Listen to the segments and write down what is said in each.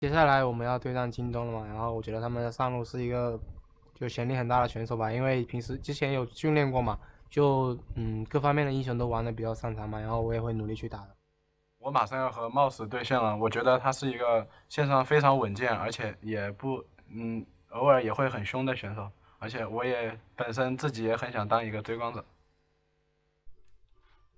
接下来我们要对战京东了嘛，然后我觉得他们的上路是一个就潜力很大的选手吧，因为平时之前有训练过嘛，就各方面的英雄都玩的比较擅长嘛，然后我也会努力去打的。我马上要和冒死对线了，我觉得他是一个线上非常稳健，而且也不偶尔也会很凶的选手，而且我也本身自己也很想当一个追光者。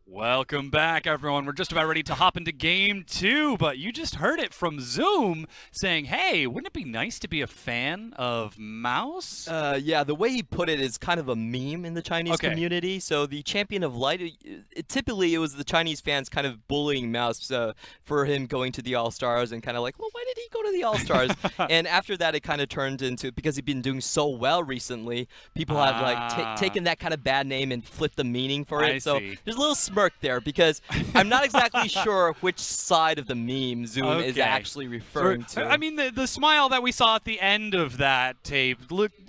Welcome back, everyone. We're just about ready to hop into game 2, but you just heard it from Zoom saying, hey, wouldn't it be nice to be a fan of Mouse? Yeah, the way he put it is kind of a meme in the Chinese Okay. community. So the Champion of Light, typically it was the Chinese fans kind of bullying Mouse for him going to the All-Stars and kind of like, well, why did he go to the All-Stars? And after that, it kind of turned into, because he'd been doing so well recently, people have like taken that kind of bad name and flipped the meaning for it. So there's a little smirk there because I'm not exactly sure which side of the meme Zoom is actually referring to. I mean, the smile that we saw at the end of that tape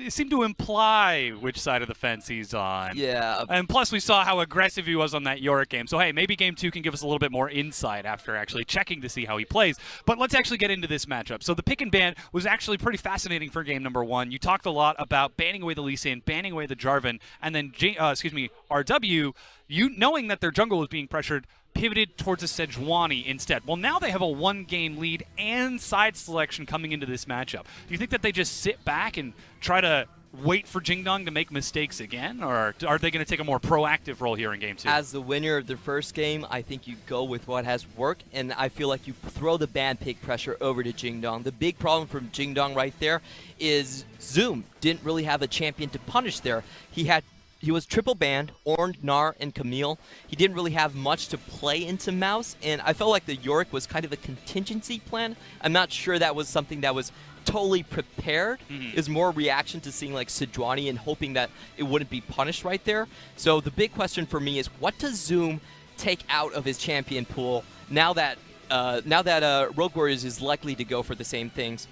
seemed to imply which side of the fence he's on. Yeah. And plus, we saw how aggressive he was on that Yorick game. So, hey, maybe game 2 can give us a little bit more insight after actually checking to see how he plays. But let's actually get into this matchup. So the pick and ban was actually pretty fascinating for game number 1. You talked a lot about banning away the Lee Sin, banning away the Jarvan, and then, RW, knowing that their jungle was being pressured, pivoted towards a Sejuani instead. Well, now they have a 1-game lead and side selection coming into this matchup. Do you think that they just sit back and try to wait for Jingdong to make mistakes again, or are they going to take a more proactive role here in game 2? As the winner of the first game, I think you go with what has worked, and I feel like you throw the ban pick pressure over to Jingdong. The big problem from Jingdong right there is Zoom didn't really have a champion to punish there. He was triple banned, Ornn, Gnar, and Camille. He didn't really have much to play into Mouse, and I felt like the Yorick was kind of a contingency plan. I'm not sure that was something that was totally prepared. Is more reaction to seeing like Sejuani and hoping that it wouldn't be punished right there. So the big question for me is, what does Zoom take out of his champion pool now that Rogue Warriors is likely to go for the same things?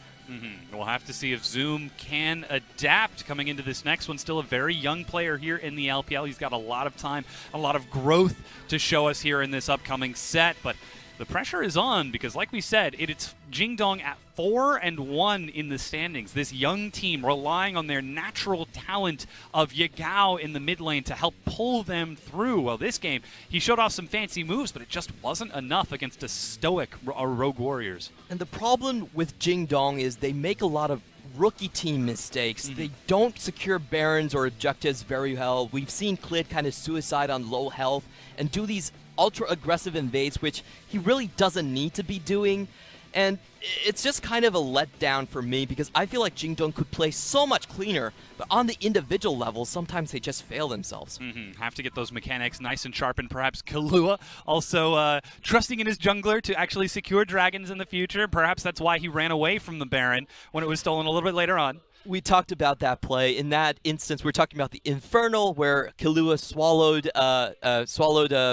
We'll have to see if Zoom can adapt coming into this next one. Still a very young player here in the LPL. He's got a lot of time, a lot of growth to show us here in this upcoming set. But the pressure is on because, like we said, it's Jingdong at 4-1 in the standings. This young team relying on their natural talent of Yagao in the mid lane to help pull them through. Well, this game, he showed off some fancy moves, but it just wasn't enough against a stoic Rogue Warriors. And the problem with Jingdong is they make a lot of rookie team mistakes. They don't secure barons or objectives very well. We've seen Clid kind of suicide on low health and do these ultra aggressive invades, which he really doesn't need to be doing. And it's just kind of a letdown for me because I feel like Jingdong could play so much cleaner, but on the individual level, sometimes they just fail themselves. Have to get those mechanics nice and sharp, and perhaps Kahlua also trusting in his jungler to actually secure dragons in the future. Perhaps that's why he ran away from the Baron when it was stolen a little bit later on. We talked about that play. In that instance, we're talking about the Infernal, where Kahlua swallowed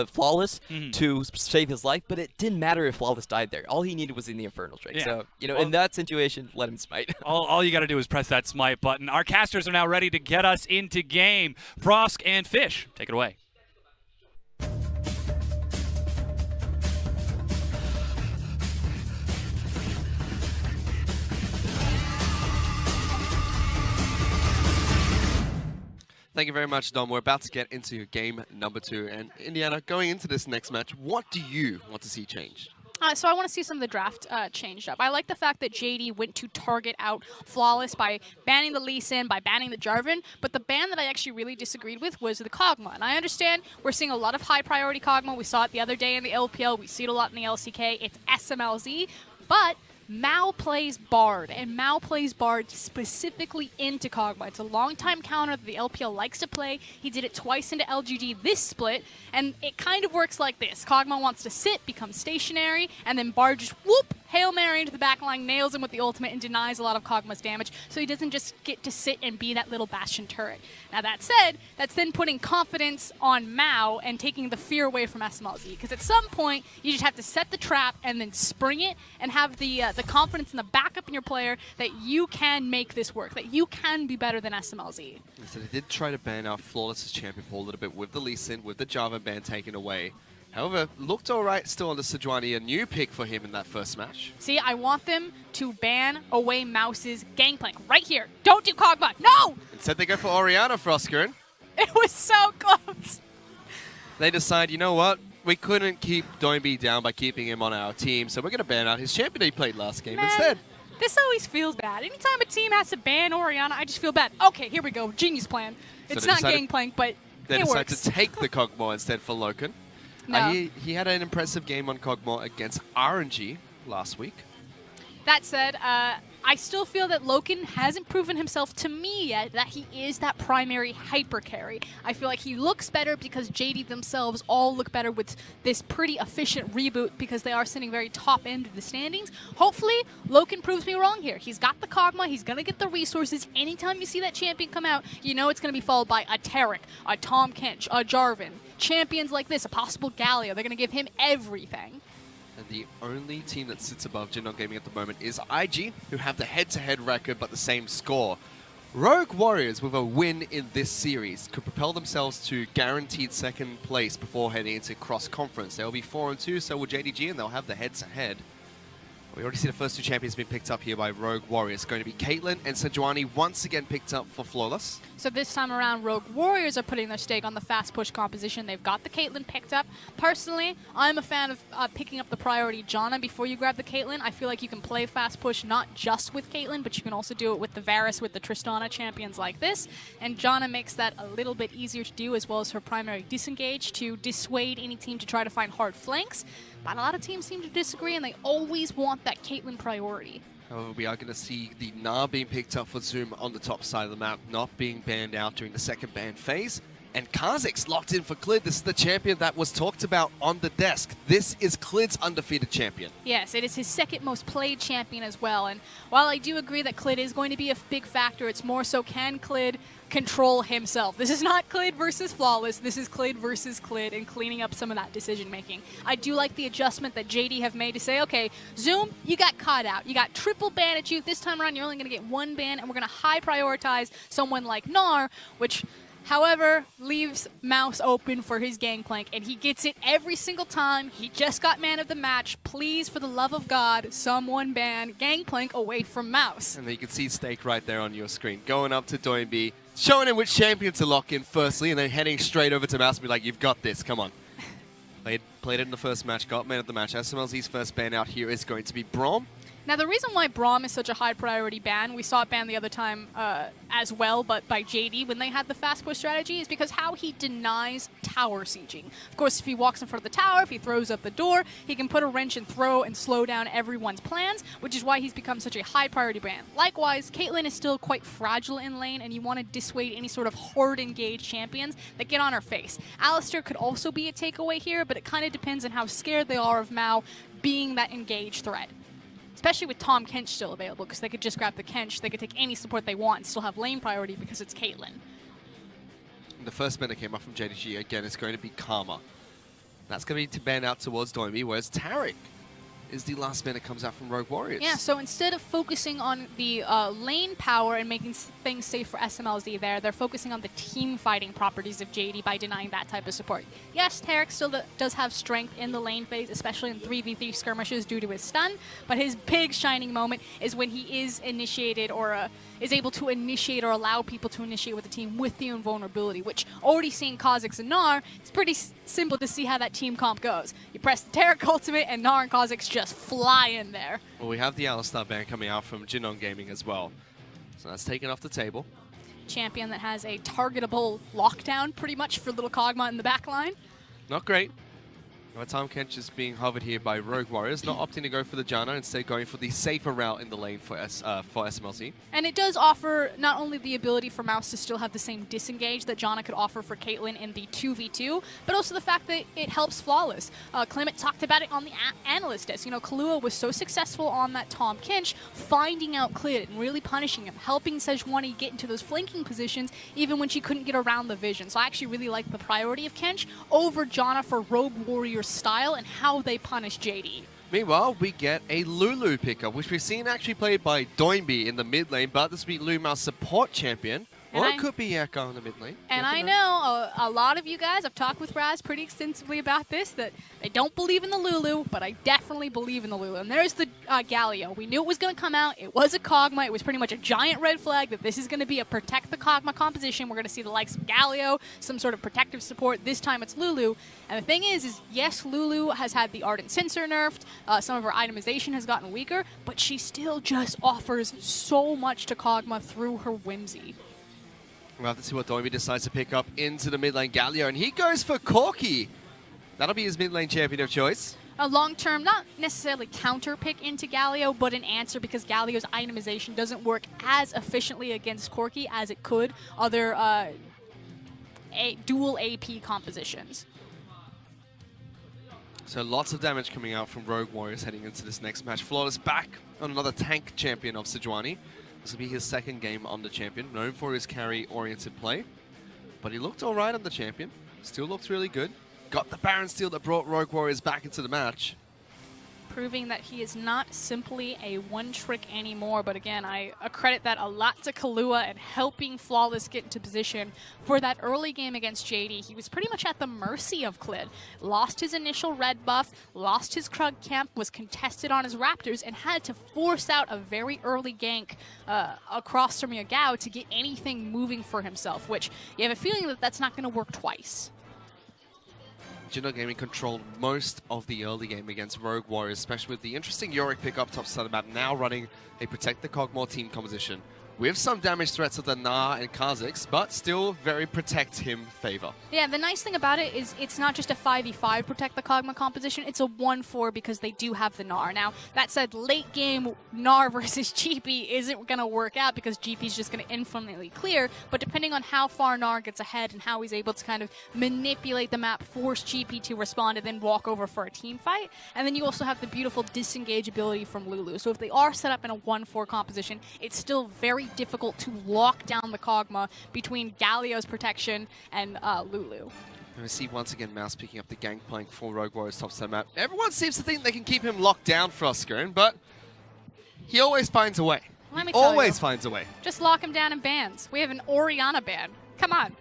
Flawless to save his life, but it didn't matter if Flawless died there. All he needed was in the Infernal Drake. Yeah. So, in that situation, let him smite. all you got to do is press that smite button. Our casters are now ready to get us into game. Frosk and Fish, take it away. Thank you very much, Dom. We're about to get into game number 2. And Indiana, going into this next match, what do you want to see changed? So I want to see some of the draft changed up. I like the fact that JD went to target out Flawless by banning the Lee Sin, by banning the Jarvan, but the ban that I actually really disagreed with was the Kog'Maw. And I understand we're seeing a lot of high priority Kog'Maw. We saw it the other day in the LPL. We see it a lot in the LCK. It's SMLZ, but Mao plays Bard, and Mao plays Bard specifically into Kog'Maw. It's a long-time counter that the LPL likes to play. He did it twice into LGD this split, and it kind of works like this. Kog'Maw wants to sit, become stationary, and then Bard just whoop, Hail Mary into the backline, nails him with the ultimate, and denies a lot of Kog'Maw's damage, so he doesn't just get to sit and be that little Bastion turret. Now that said, that's then putting confidence on Mao and taking the fear away from SMLZ, because at some point, you just have to set the trap and then spring it, and have the confidence and the backup in your player that you can make this work, that you can be better than SMLZ. So they did try to ban our Flawless's champion pool a little bit with the Lee Sin, with the Jarvan ban taken away. However, looked alright still on the Sejuani, a new pick for him in that first match. See, I want them to ban away Mouse's Gangplank right here. Don't do Kog'Maw. No! Instead they go for Orianna Froskerin. It was so close. They decide, you know what? We couldn't keep Doinby down by keeping him on our team, so we're going to ban out his champion he played last game Man, instead. this always feels bad. Anytime a team has to ban Orianna, I just feel bad. Okay, here we go. Genius plan. It's not Gangplank, but they it decided works. to take the Kog'Maw instead for Loken. No. He had an impressive game on Kog'Maw against RNG last week. That said, I still feel that Loken hasn't proven himself to me yet that he is that primary hyper carry. I feel like he looks better because JD themselves all look better with this pretty efficient reboot because they are sitting very top end of the standings. Hopefully, Loken proves me wrong here. He's got the Kog'Maw, he's going to get the resources. Anytime you see that champion come out, you know it's going to be followed by a Taric, a Tahm Kench, a Jarvan. Champions like this, a possible Galio, they're going to give him everything. And the only team that sits above Jindong Gaming at the moment is IG, who have the head-to-head record but the same score. Rogue Warriors, with a win in this series, could propel themselves to guaranteed second place before heading into cross-conference. They'll be 4-2, so will JDG, and they'll have the head-to-head. We already see the first two champions being picked up here by Rogue Warriors. Going to be Caitlyn and Sejuani once again picked up for Flawless. So this time around, Rogue Warriors are putting their stake on the fast push composition. They've got the Caitlyn picked up. Personally, I'm a fan of picking up the priority Janna before you grab the Caitlyn. I feel like you can play fast push not just with Caitlyn, but you can also do it with the Varus, with the Tristana champions like this. And Janna makes that a little bit easier to do, as well as her primary disengage to dissuade any team to try to find hard flanks. But a lot of teams seem to disagree, and they always want that Caitlyn priority. However, we are going to see the Gnar being picked up for Zoom on the top side of the map, not being banned out during the second ban phase. And Kha'Zix locked in for Clid. This is the champion that was talked about on the desk. This is Clid's undefeated champion. Yes, it is his second most played champion as well. And while I do agree that Clid is going to be a big factor, it's more so can Clid control himself. This is not Clid versus Flawless. This is Clid versus Clid and cleaning up some of that decision making. I do like the adjustment that JD have made to say, okay, Zoom, you got caught out. You got triple ban at you. This time around, you're only going to get one ban, and we're going to high prioritize someone like Gnar, which, however, leaves Mouse open for his Gangplank, and he gets it every single time. He just got man of the match. Please, for the love of God, someone ban Gangplank away from Mouse. And you can see Stake right there on your screen. Going up to Doinby, showing him which champion to lock in firstly, and then heading straight over to Mouse and be like, you've got this, come on. Played it in the first match, got man of the match. SMLZ's first ban out here is going to be Braum. Now, the reason why Braum is such a high priority ban, we saw it banned the other time as well, but by JD when they had the fast push strategy, is because how he denies tower sieging. Of course, if he walks in front of the tower, if he throws up the door, he can put a wrench and throw and slow down everyone's plans, which is why he's become such a high priority ban. Likewise, Caitlyn is still quite fragile in lane, and you want to dissuade any sort of hard engaged champions that get on her face. Alistar could also be a takeaway here, but it kind of depends on how scared they are of Mao being that engaged threat. Especially with Tahm Kench still available, because they could just grab the Kench, they could take any support they want and still have lane priority because it's Caitlyn. The first ban that came up from JDG, again, is going to be Karma. That's going to be to ban out towards Doinby, whereas Taric is the last ban that comes out from Rogue Warriors. Yeah, so instead of focusing on the lane power and making things safe for SMLZ there, they're focusing on the team fighting properties of JD by denying that type of support. Yes, Taric still does have strength in the lane phase, especially in 3v3 skirmishes due to his stun, but his big shining moment is when he is initiated or is able to initiate or allow people to initiate with the team with the invulnerability, which already seeing Kha'Zix and Gnar, it's pretty simple to see how that team comp goes. You press the Taric ultimate and Gnar and Kha'Zix just fly in there. Well, we have the Alistar ban coming out from Jindong Gaming as well. So that's taken off the table. Champion that has a targetable lockdown pretty much for little Kog'Maw in the back line. Not great. Tahm Kench is being hovered here by Rogue Warriors, not opting to go for the Janna, instead going for the safer route in the lane for SMLZ. And it does offer not only the ability for Mouse to still have the same disengage that Janna could offer for Caitlyn in the 2v2, but also the fact that it helps Flawless. Clement talked about it on the analyst desk. You know, Kahlua was so successful on that Tahm Kench, finding out Clid and really punishing him, helping Sejuani get into those flanking positions even when she couldn't get around the vision. So I actually really like the priority of Kench over Janna for Rogue Warrior style and how they punish JD. Meanwhile, we get a Lulu pickup, which we've seen actually played by Doinby in the mid lane, but this will be Lu Mao's support champion. Or it could be Echo in the mid lane. And I know a lot of you guys, I've talked with Raz pretty extensively about this, that they don't believe in the Lulu, but I definitely believe in the Lulu. And there's the Galio. We knew it was going to come out. It was a Kog'Maw. It was pretty much a giant red flag that this is going to be a protect the Kog'Maw composition. We're going to see the likes of Galio, some sort of protective support. This time it's Lulu. And the thing is yes, Lulu has had the Ardent Sensor nerfed. Some of her itemization has gotten weaker, but she still just offers so much to Kog'Maw through her whimsy. We'll have to see what Doiby decides to pick up into the mid lane. Galio, and he goes for Corki. That'll be his mid lane champion of choice. A long-term, not necessarily counter pick into Galio, but an answer because Galio's itemization doesn't work as efficiently against Corki as it could other dual AP compositions. So lots of damage coming out from Rogue Warriors heading into this next match. Flawless back on another tank champion of Sejuani. This will be his second game on the champion, known for his carry-oriented play. But he looked all right on the champion. Still looked really good. Got the Baron steal that brought Rogue Warriors back into the match. Proving that he is not simply a one-trick anymore. But again, I accredit that a lot to Kahlua and helping Flawless get into position. For that early game against JD, he was pretty much at the mercy of Clid. Lost his initial red buff, lost his Krug camp, was contested on his Raptors, and had to force out a very early gank across from Yagao to get anything moving for himself, which you have a feeling that that's not going to work twice. Jinno Gaming controlled most of the early game against Rogue Warriors, especially with the interesting Yorick pickup top side of the map, now running a Protect the Kog'Maw team composition. With some damage threats of the Gnar and Kha'Zix, but still very protect him favor. Yeah, the nice thing about it is it's not just a 5v5 protect the Kog'Maw composition, it's a 1-4 because they do have the Gnar. Now, that said, late game Gnar versus GP isn't going to work out because GP's just going to infinitely clear, but depending on how far Gnar gets ahead and how he's able to kind of manipulate the map, force GP to respond and then walk over for a team fight, and then you also have the beautiful disengage ability from Lulu. So if they are set up in a 1-4 composition, it's still very difficult to lock down the Kog'Maw between Galio's protection and Lulu. And we see once again Mouse picking up the gangplank for Rogue Warriors top side map. Everyone seems to think they can keep him locked down, Froscone, but he always finds a way. Let me tell always you, finds a way. just lock him down in bans. We have an Orianna ban. Come on.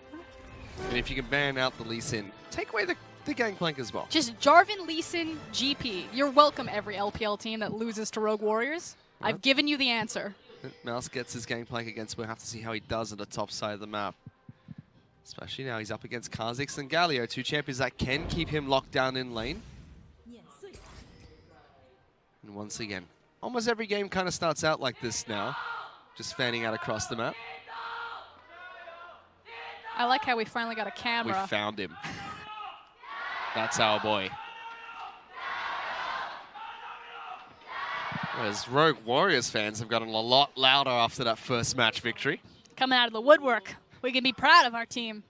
And if you can ban out the Lee Sin, take away the gangplank as well. Just Jarvan, Lee Sin, GP. You're welcome, every LPL team that loses to Rogue Warriors. I've given you the answer. Mouse gets his gangplank against, we'll have to see how he does on the top side of the map. Especially now he's up against Kha'Zix and Galio, two champions that can keep him locked down in lane. And once again, almost every game kind of starts out like this now, just fanning out across the map. I like how we finally got a camera. We found him. That's our boy. Whereas Rogue Warriors fans have gotten a lot louder after that first match victory. Coming out of the woodwork. We can be proud of our team.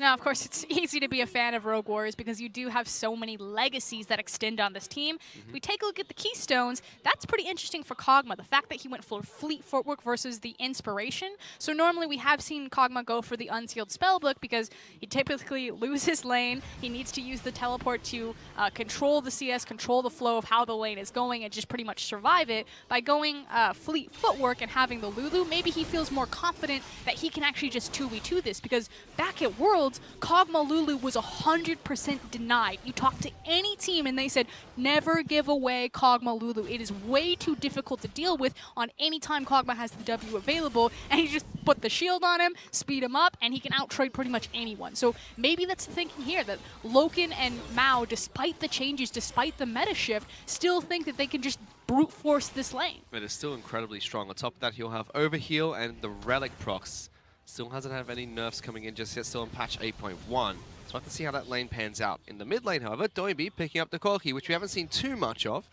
Now, of course, it's easy to be a fan of Rogue Warriors because you do have so many legacies that extend on this team. If we take a look at the Keystones, that's pretty interesting for Kog'Maw, the fact that he went for Fleet Footwork versus the Inspiration. So normally we have seen Kog'Maw go for the Unsealed Spellbook because he typically loses lane. He needs to use the teleport to control the CS, control the flow of how the lane is going, and just pretty much survive it. By going Fleet Footwork and having the Lulu, maybe he feels more confident that he can actually just 2v2 this because back at Worlds, Kog'Maw Lulu was 100% denied. You talk to any team and they said, never give away Kog'Maw Lulu. It is way too difficult to deal with on any time Kog'Maw has the W available, and you just put the shield on him, speed him up, and he can out-trade pretty much anyone. So maybe that's the thinking here, that Loken and Mao, despite the changes, despite the meta shift, still think that they can just brute force this lane. But it's still incredibly strong. On top of that, he'll have Overheal and the Relic procs. Still hasn't had any nerfs coming in just yet, still in patch 8.1. So we'll have to see how that lane pans out. In the mid lane, however, Doiby picking up the Corki, which we haven't seen too much of.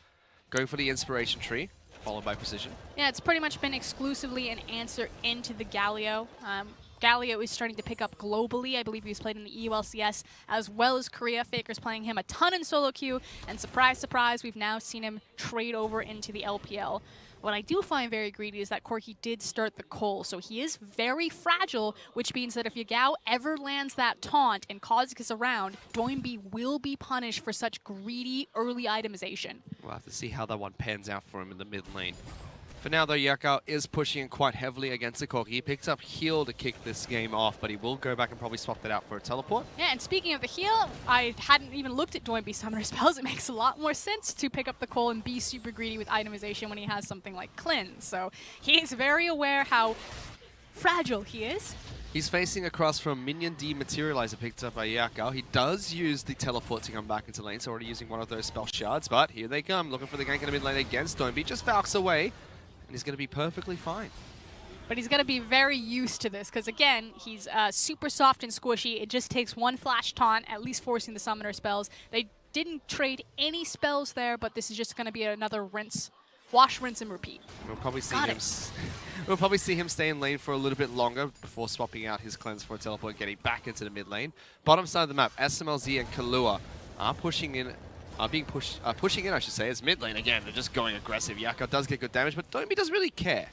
Going for the Inspiration Tree, followed by Precision. Yeah, it's pretty much been exclusively an answer into the Galio. Galio is starting to pick up globally. I believe he's played in the EULCS as well as Korea. Faker's playing him a ton in solo queue, and surprise, surprise, we've now seen him trade over into the LPL. What I do find very greedy is that Corki did start the Cole, so he is very fragile, which means that if Yagao ever lands that taunt and Kha'Zix is around, Doinby will be punished for such greedy early itemization. We'll have to see how that one pans out for him in the mid lane. For now, though, Yakao is pushing quite heavily against the Corki. He picks up heal to kick this game off, but he will go back and probably swap that out for a teleport. Yeah, and speaking of the heal, I hadn't even looked at Doinby Summoner spells. It makes a lot more sense to pick up the Cole and be super greedy with itemization when he has something like Cleanse. So he's very aware how fragile he is. He's facing across from Minion Dematerializer picked up by Yakao. He does use the teleport to come back into lane, so already using one of those spell shards, but here they come, looking for the gank in the mid lane against Doinby. Just Valks away. And he's going to be perfectly fine. But he's going to be very used to this because, again, he's super soft and squishy. It just takes one flash taunt, at least forcing the summoner spells. They didn't trade any spells there, but this is just going to be another rinse. Wash, rinse, and repeat. We'll probably see him. We'll probably see him stay in lane for a little bit longer before swapping out his cleanse for a teleport, getting back into the mid lane. Bottom side of the map, SMLZ and Kahlua are pushing in. Pushing in, I should say, as mid lane again. They're just going aggressive. Yakao does get good damage, but Doinby doesn't really care.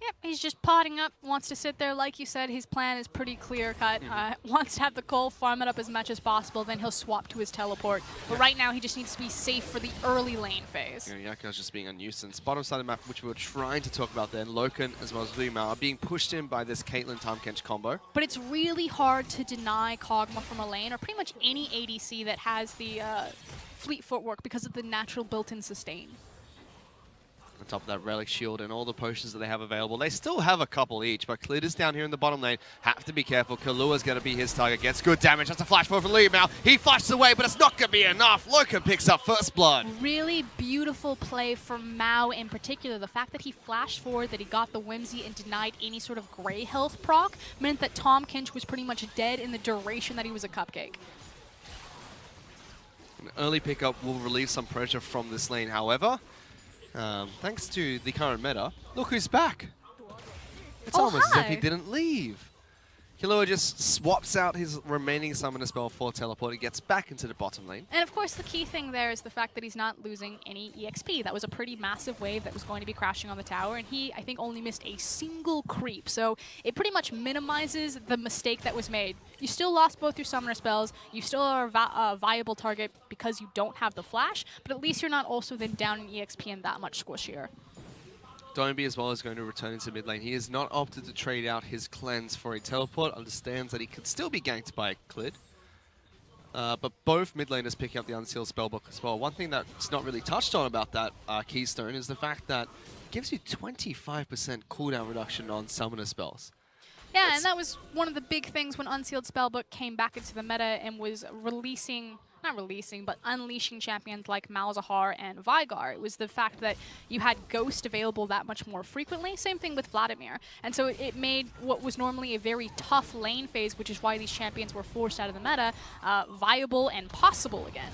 Yep, he's just potting up, wants to sit there. Like you said, his plan is pretty clear-cut. Wants to have the Cole, farm it up as much as possible, then he'll swap to his teleport. But right now, he just needs to be safe for the early lane phase. Yeah, Yakao's just being a nuisance. Bottom side of the map, which we were trying to talk about then, Loken as well as Luma are being pushed in by this Caitlyn Tahm-Kench combo. But it's really hard to deny Kog'Maw from a lane, or pretty much any ADC that has the fleet footwork because of the natural built-in sustain. On top of that Relic Shield and all the potions that they have available. They still have a couple each, but Clid is down here in the bottom lane. Have to be careful. Kahlua's going to be his target. Gets good damage. That's a flash forward from Liu Mao. He flashes away, but it's not going to be enough. Loken picks up first blood. Really beautiful play from Mao in particular. The fact that he flashed forward, that he got the Whimsy and denied any sort of gray health proc, meant that Tahm-Kench was pretty much dead in the duration that he was a cupcake. An early pickup will relieve some pressure from this lane, however. Thanks to the current meta, look who's back. It's almost as if he didn't leave. Kahlua just swaps out his remaining summoner spell for teleport. He gets back into the bottom lane. And of course, the key thing there is the fact that he's not losing any EXP. That was a pretty massive wave that was going to be crashing on the tower, and he, I think, only missed a single creep. So it pretty much minimizes the mistake that was made. You still lost both your summoner spells. You still are a viable target because you don't have the flash, but at least you're not also then down in EXP and that much squishier. Doinby as well is going to return into mid lane. He has not opted to trade out his cleanse for a teleport. Understands that he could still be ganked by Clid. But both mid laners picking up the unsealed spellbook as well. One thing that's not really touched on about that keystone is the fact that it gives you 25% cooldown reduction on summoner spells. Yeah, and that was one of the big things when Unsealed Spellbook came back into the meta and was unleashing champions like Malzahar and Veigar. It was the fact that you had Ghost available that much more frequently. Same thing with Vladimir. And so it made what was normally a very tough lane phase, which is why these champions were forced out of the meta, viable and possible again.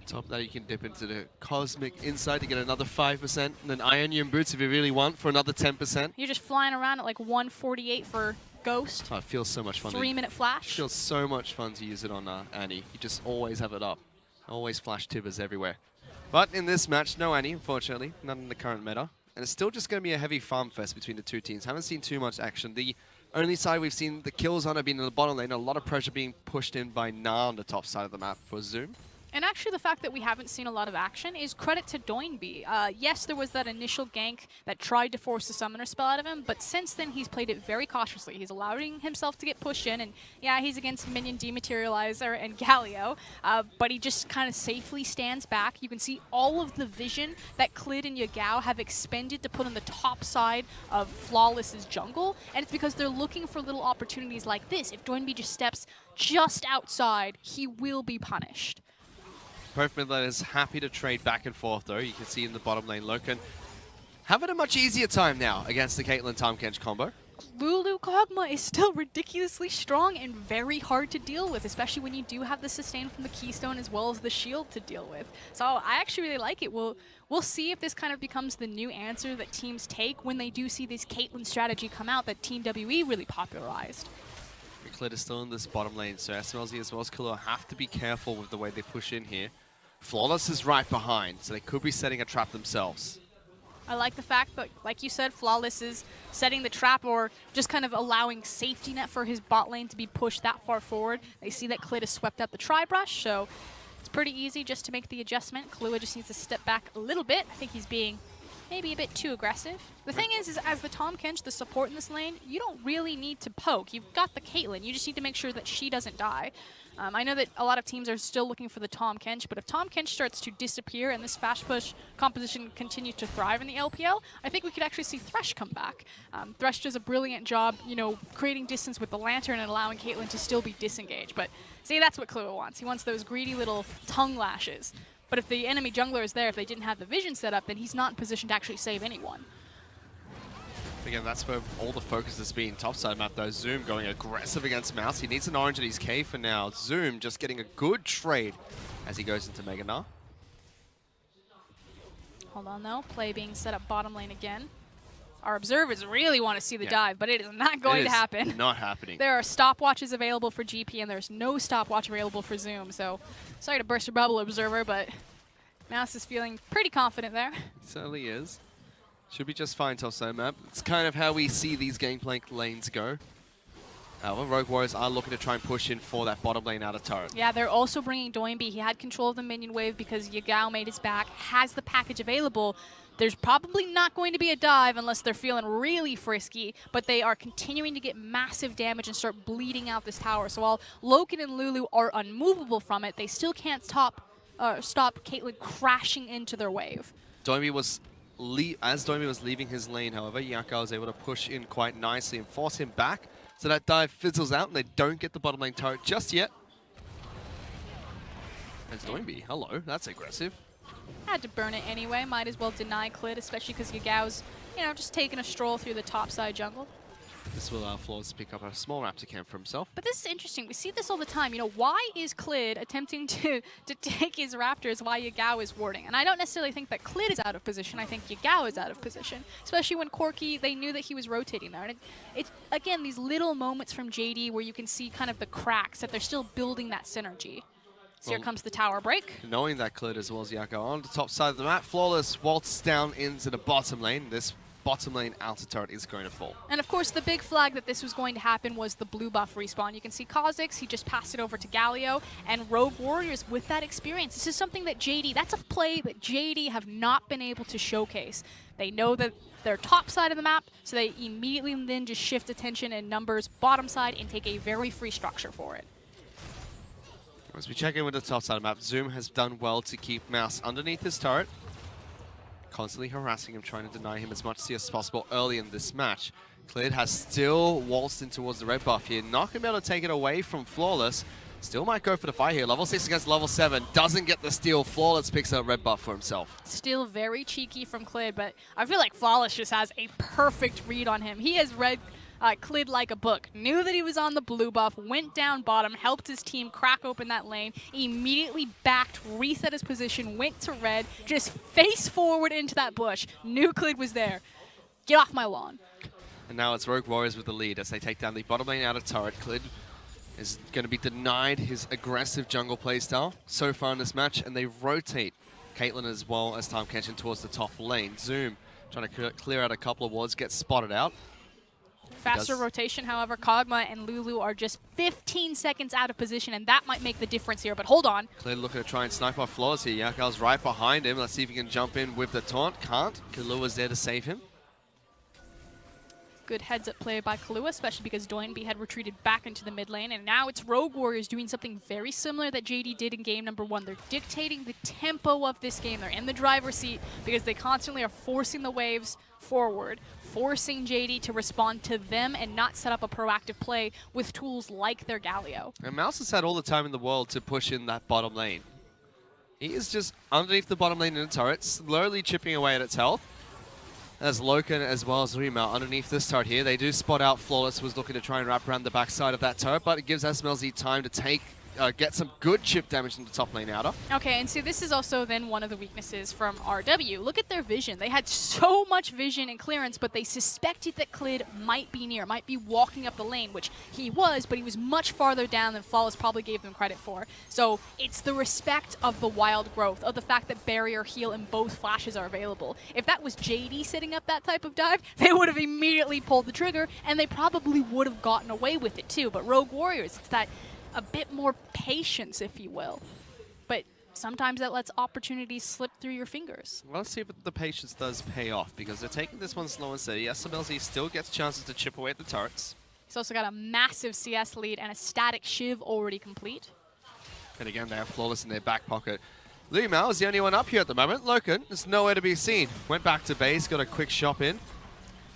Top of that, you can dip into the Cosmic Insight to get another 5%, and then Ionian Boots if you really want for another 10%. You're just flying around at like 148 for Ghost. Oh, it feels so much fun. 3-minute flash. It feels so much fun to use it on Annie. You just always have it up. Always flash Tibbers everywhere. But in this match, no Annie, unfortunately. Not in the current meta. And it's still just going to be a heavy farm fest between the two teams. Haven't seen too much action. The only side we've seen the kills on have been in the bottom lane. A lot of pressure being pushed in by Na on the top side of the map for Zoom. And actually the fact that we haven't seen a lot of action is credit to Doinby. Yes, there was that initial gank that tried to force the summoner spell out of him, but since then he's played it very cautiously. He's allowing himself to get pushed in, and yeah, he's against Minion Dematerializer and Galio, but he just kind of safely stands back. You can see all of the vision that Clid and Yagao have expended to put on the top side of Flawless's jungle, and it's because they're looking for little opportunities like this. If Doinby just steps just outside, he will be punished. Both mid laners happy to trade back and forth, though. You can see in the bottom lane, Loken having a much easier time now against the Caitlyn Tahm-Kench combo. Lulu Kog'Maw is still ridiculously strong and very hard to deal with, especially when you do have the sustain from the Keystone as well as the shield to deal with. So I actually really like it. We'll see if this kind of becomes the new answer that teams take when they do see this Caitlyn strategy come out that Team WE really popularized. Clid is still in this bottom lane, so SMLZ as well as Kahlua have to be careful with the way they push in here. Flawless is right behind, so they could be setting a trap themselves. I like the fact that, like you said, Flawless is setting the trap or just kind of allowing safety net for his bot lane to be pushed that far forward. They see that Clid has swept out the tri-brush, so it's pretty easy just to make the adjustment. Kahlua just needs to step back a little bit. I think he's being maybe a bit too aggressive. The thing is as the Tahm Kench, the support in this lane, you don't really need to poke. You've got the Caitlyn. You just need to make sure that she doesn't die. I know that a lot of teams are still looking for the Tahm Kench, but if Tahm Kench starts to disappear and this fast push composition continues to thrive in the LPL, I think we could actually see Thresh come back. Thresh does a brilliant job, you know, creating distance with the Lantern and allowing Caitlyn to still be disengaged. But see, that's what Kluwa wants. He wants those greedy little tongue lashes. But if the enemy jungler is there, if they didn't have the vision set up, then he's not in position to actually save anyone. Again, that's where all the focus has been. Topside map though, Zoom going aggressive against Mouse. He needs an orange at his K for now. Zoom just getting a good trade as he goes into Mega Gnar. Hold on though, play being set up bottom lane again. Our observers really want to see the dive, but it is not going to happen. Not happening. There are stopwatches available for GP and there's no stopwatch available for Zoom. So sorry to burst your bubble, observer, but Mouse is feeling pretty confident there. He certainly is. Should be just fine, Topside map. It's kind of how we see these gangplank lanes go. However, Rogue Warriors are looking to try and push in for that bottom lane out of turret. Yeah, they're also bringing Doinby. He had control of the minion wave because Yagao made his back, has the package available. There's probably not going to be a dive unless they're feeling really frisky, but they are continuing to get massive damage and start bleeding out this tower. So while Loken and Lulu are unmovable from it, they still can't stop Caitlyn crashing into their wave. Doinby was as Doinby was leaving his lane, however, Yaka was able to push in quite nicely and force him back. So that dive fizzles out and they don't get the bottom lane turret just yet. There's Doinby. Hello, that's aggressive. Had to burn it anyway. Might as well deny Clit, especially because Yagao's, you know, just taking a stroll through the top side jungle. This will allow Flawless to pick up a small Raptor camp for himself. But this is interesting. We see this all the time. You know, why is Clid attempting to take his Raptors while Yagao is warding? And I don't necessarily think that Clid is out of position. I think Yagao is out of position, especially when Corki, they knew that he was rotating there. And it's again, these little moments from JD where you can see kind of the cracks that they're still building that synergy. So here comes the tower break. Knowing that Clid as well as Yako on the top side of the map, Flawless waltzes down into the bottom lane. This bottom lane outer turret is going to fall. And of course, the big flag that this was going to happen was the blue buff respawn. You can see Kha'Zix, he just passed it over to Galio, and Rogue Warriors with that experience. This is something that JD, that's a play that JD have not been able to showcase. They know that they're top side of the map, so they immediately then just shift attention and numbers bottom side and take a very free structure for it. As we check in with the top side of the map, Zoom has done well to keep Mouse underneath his turret, constantly harassing him, trying to deny him as much as possible early in this match. Clid has still waltzed in towards the red buff here, not going to be able to take it away from Flawless. Still might go for the fight here. Level 6 against level 7, doesn't get the steal. Flawless picks up red buff for himself. Still very cheeky from Clid, but I feel like Flawless just has a perfect read on him. He has read Clid like a book, knew that he was on the blue buff, went down bottom, helped his team crack open that lane, immediately backed, reset his position, went to red, just face forward into that bush, knew Clid was there. Get off my lawn. And now it's Rogue Warriors with the lead as they take down the bottom lane out of turret. Clid is going to be denied his aggressive jungle playstyle so far in this match, and they rotate Caitlyn as well as Tahm Kench towards the top lane. Zoom trying to clear out a couple of wards, gets spotted out. Faster rotation, however, Kog'Maw and Lulu are just 15 seconds out of position, and that might make the difference here, but hold on. Clid looking to try and snipe off Flawless here. Yakal's right behind him. Let's see if he can jump in with the taunt. Can't. Kalua's there to save him. Good heads-up play by Kahlua, especially because Doinby had retreated back into the mid lane, and now it's Rogue Warriors doing something very similar that JD did in game number 1. They're dictating the tempo of this game. They're in the driver's seat because they constantly are forcing the waves forward, forcing JD to respond to them and not set up a proactive play with tools like their Galio. And Mouse has had all the time in the world to push in that bottom lane. He is just underneath the bottom lane in the turret, slowly chipping away at its health. As Loken as well as Remount underneath this turret here. They do spot out Flawless, was looking to try and wrap around the backside of that turret, but it gives SMLZ time to get some good chip damage in the top lane outer. Okay, and so this is also then one of the weaknesses from RW. Look at their vision. They had so much vision and clearance, but they suspected that Clid might be near, might be walking up the lane, which he was, but he was much farther down than Flawless probably gave them credit for. So it's the respect of the wild growth, of the fact that barrier, heal, and both flashes are available. If that was JD setting up that type of dive, they would have immediately pulled the trigger, and they probably would have gotten away with it too. But Rogue Warriors, it's that a bit more patience, if you will. But sometimes that lets opportunities slip through your fingers. Well, let's see if the patience does pay off, because they're taking this one slow and steady. SMLZ still gets chances to chip away at the turrets. He's also got a massive CS lead and a static Shiv already complete. And again, they have Flawless in their back pocket. Lumao is the only one up here at the moment. Loken is nowhere to be seen. Went back to base, got a quick shop in.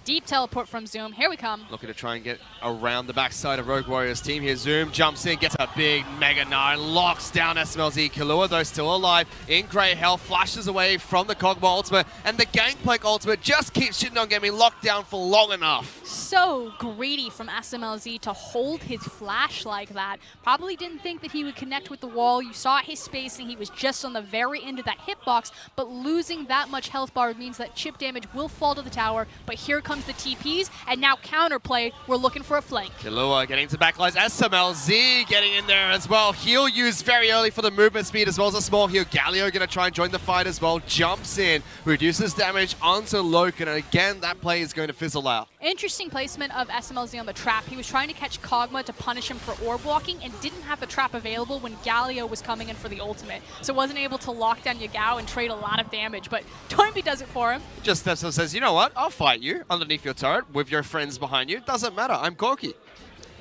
Deep teleport from Zoom. Here we come. Looking to try and get around the backside of Rogue Warriors team here. Zoom jumps in, gets a big Mega 9, locks down SMLZ. Killua, though, still alive. In great health, flashes away from the Kog'Maw ultimate. And the Gangplank ultimate just keeps Shindong getting locked down for long enough. So greedy from SMLZ to hold his flash like that. Probably didn't think that he would connect with the wall. You saw his spacing. He was just on the very end of that hitbox. But losing that much health bar means that chip damage will fall to the tower. But here comes the TPs, and now counterplay. We're looking for a flank. Killua getting to backlines. SMLZ getting in there as well. Heal used very early for the movement speed as well as a small heal. Galio going to try and join the fight as well. Jumps in, reduces damage onto Loken, and again, that play is going to fizzle out. Interesting placement of SMLZ on the trap. He was trying to catch Kog'Maw to punish him for orb walking and didn't have the trap available when Galio was coming in for the ultimate. So wasn't able to lock down Yagao and trade a lot of damage, but Toynbee does it for him. Just steps up and says, you know what, I'll fight you underneath your turret with your friends behind you. Doesn't matter, I'm Corky.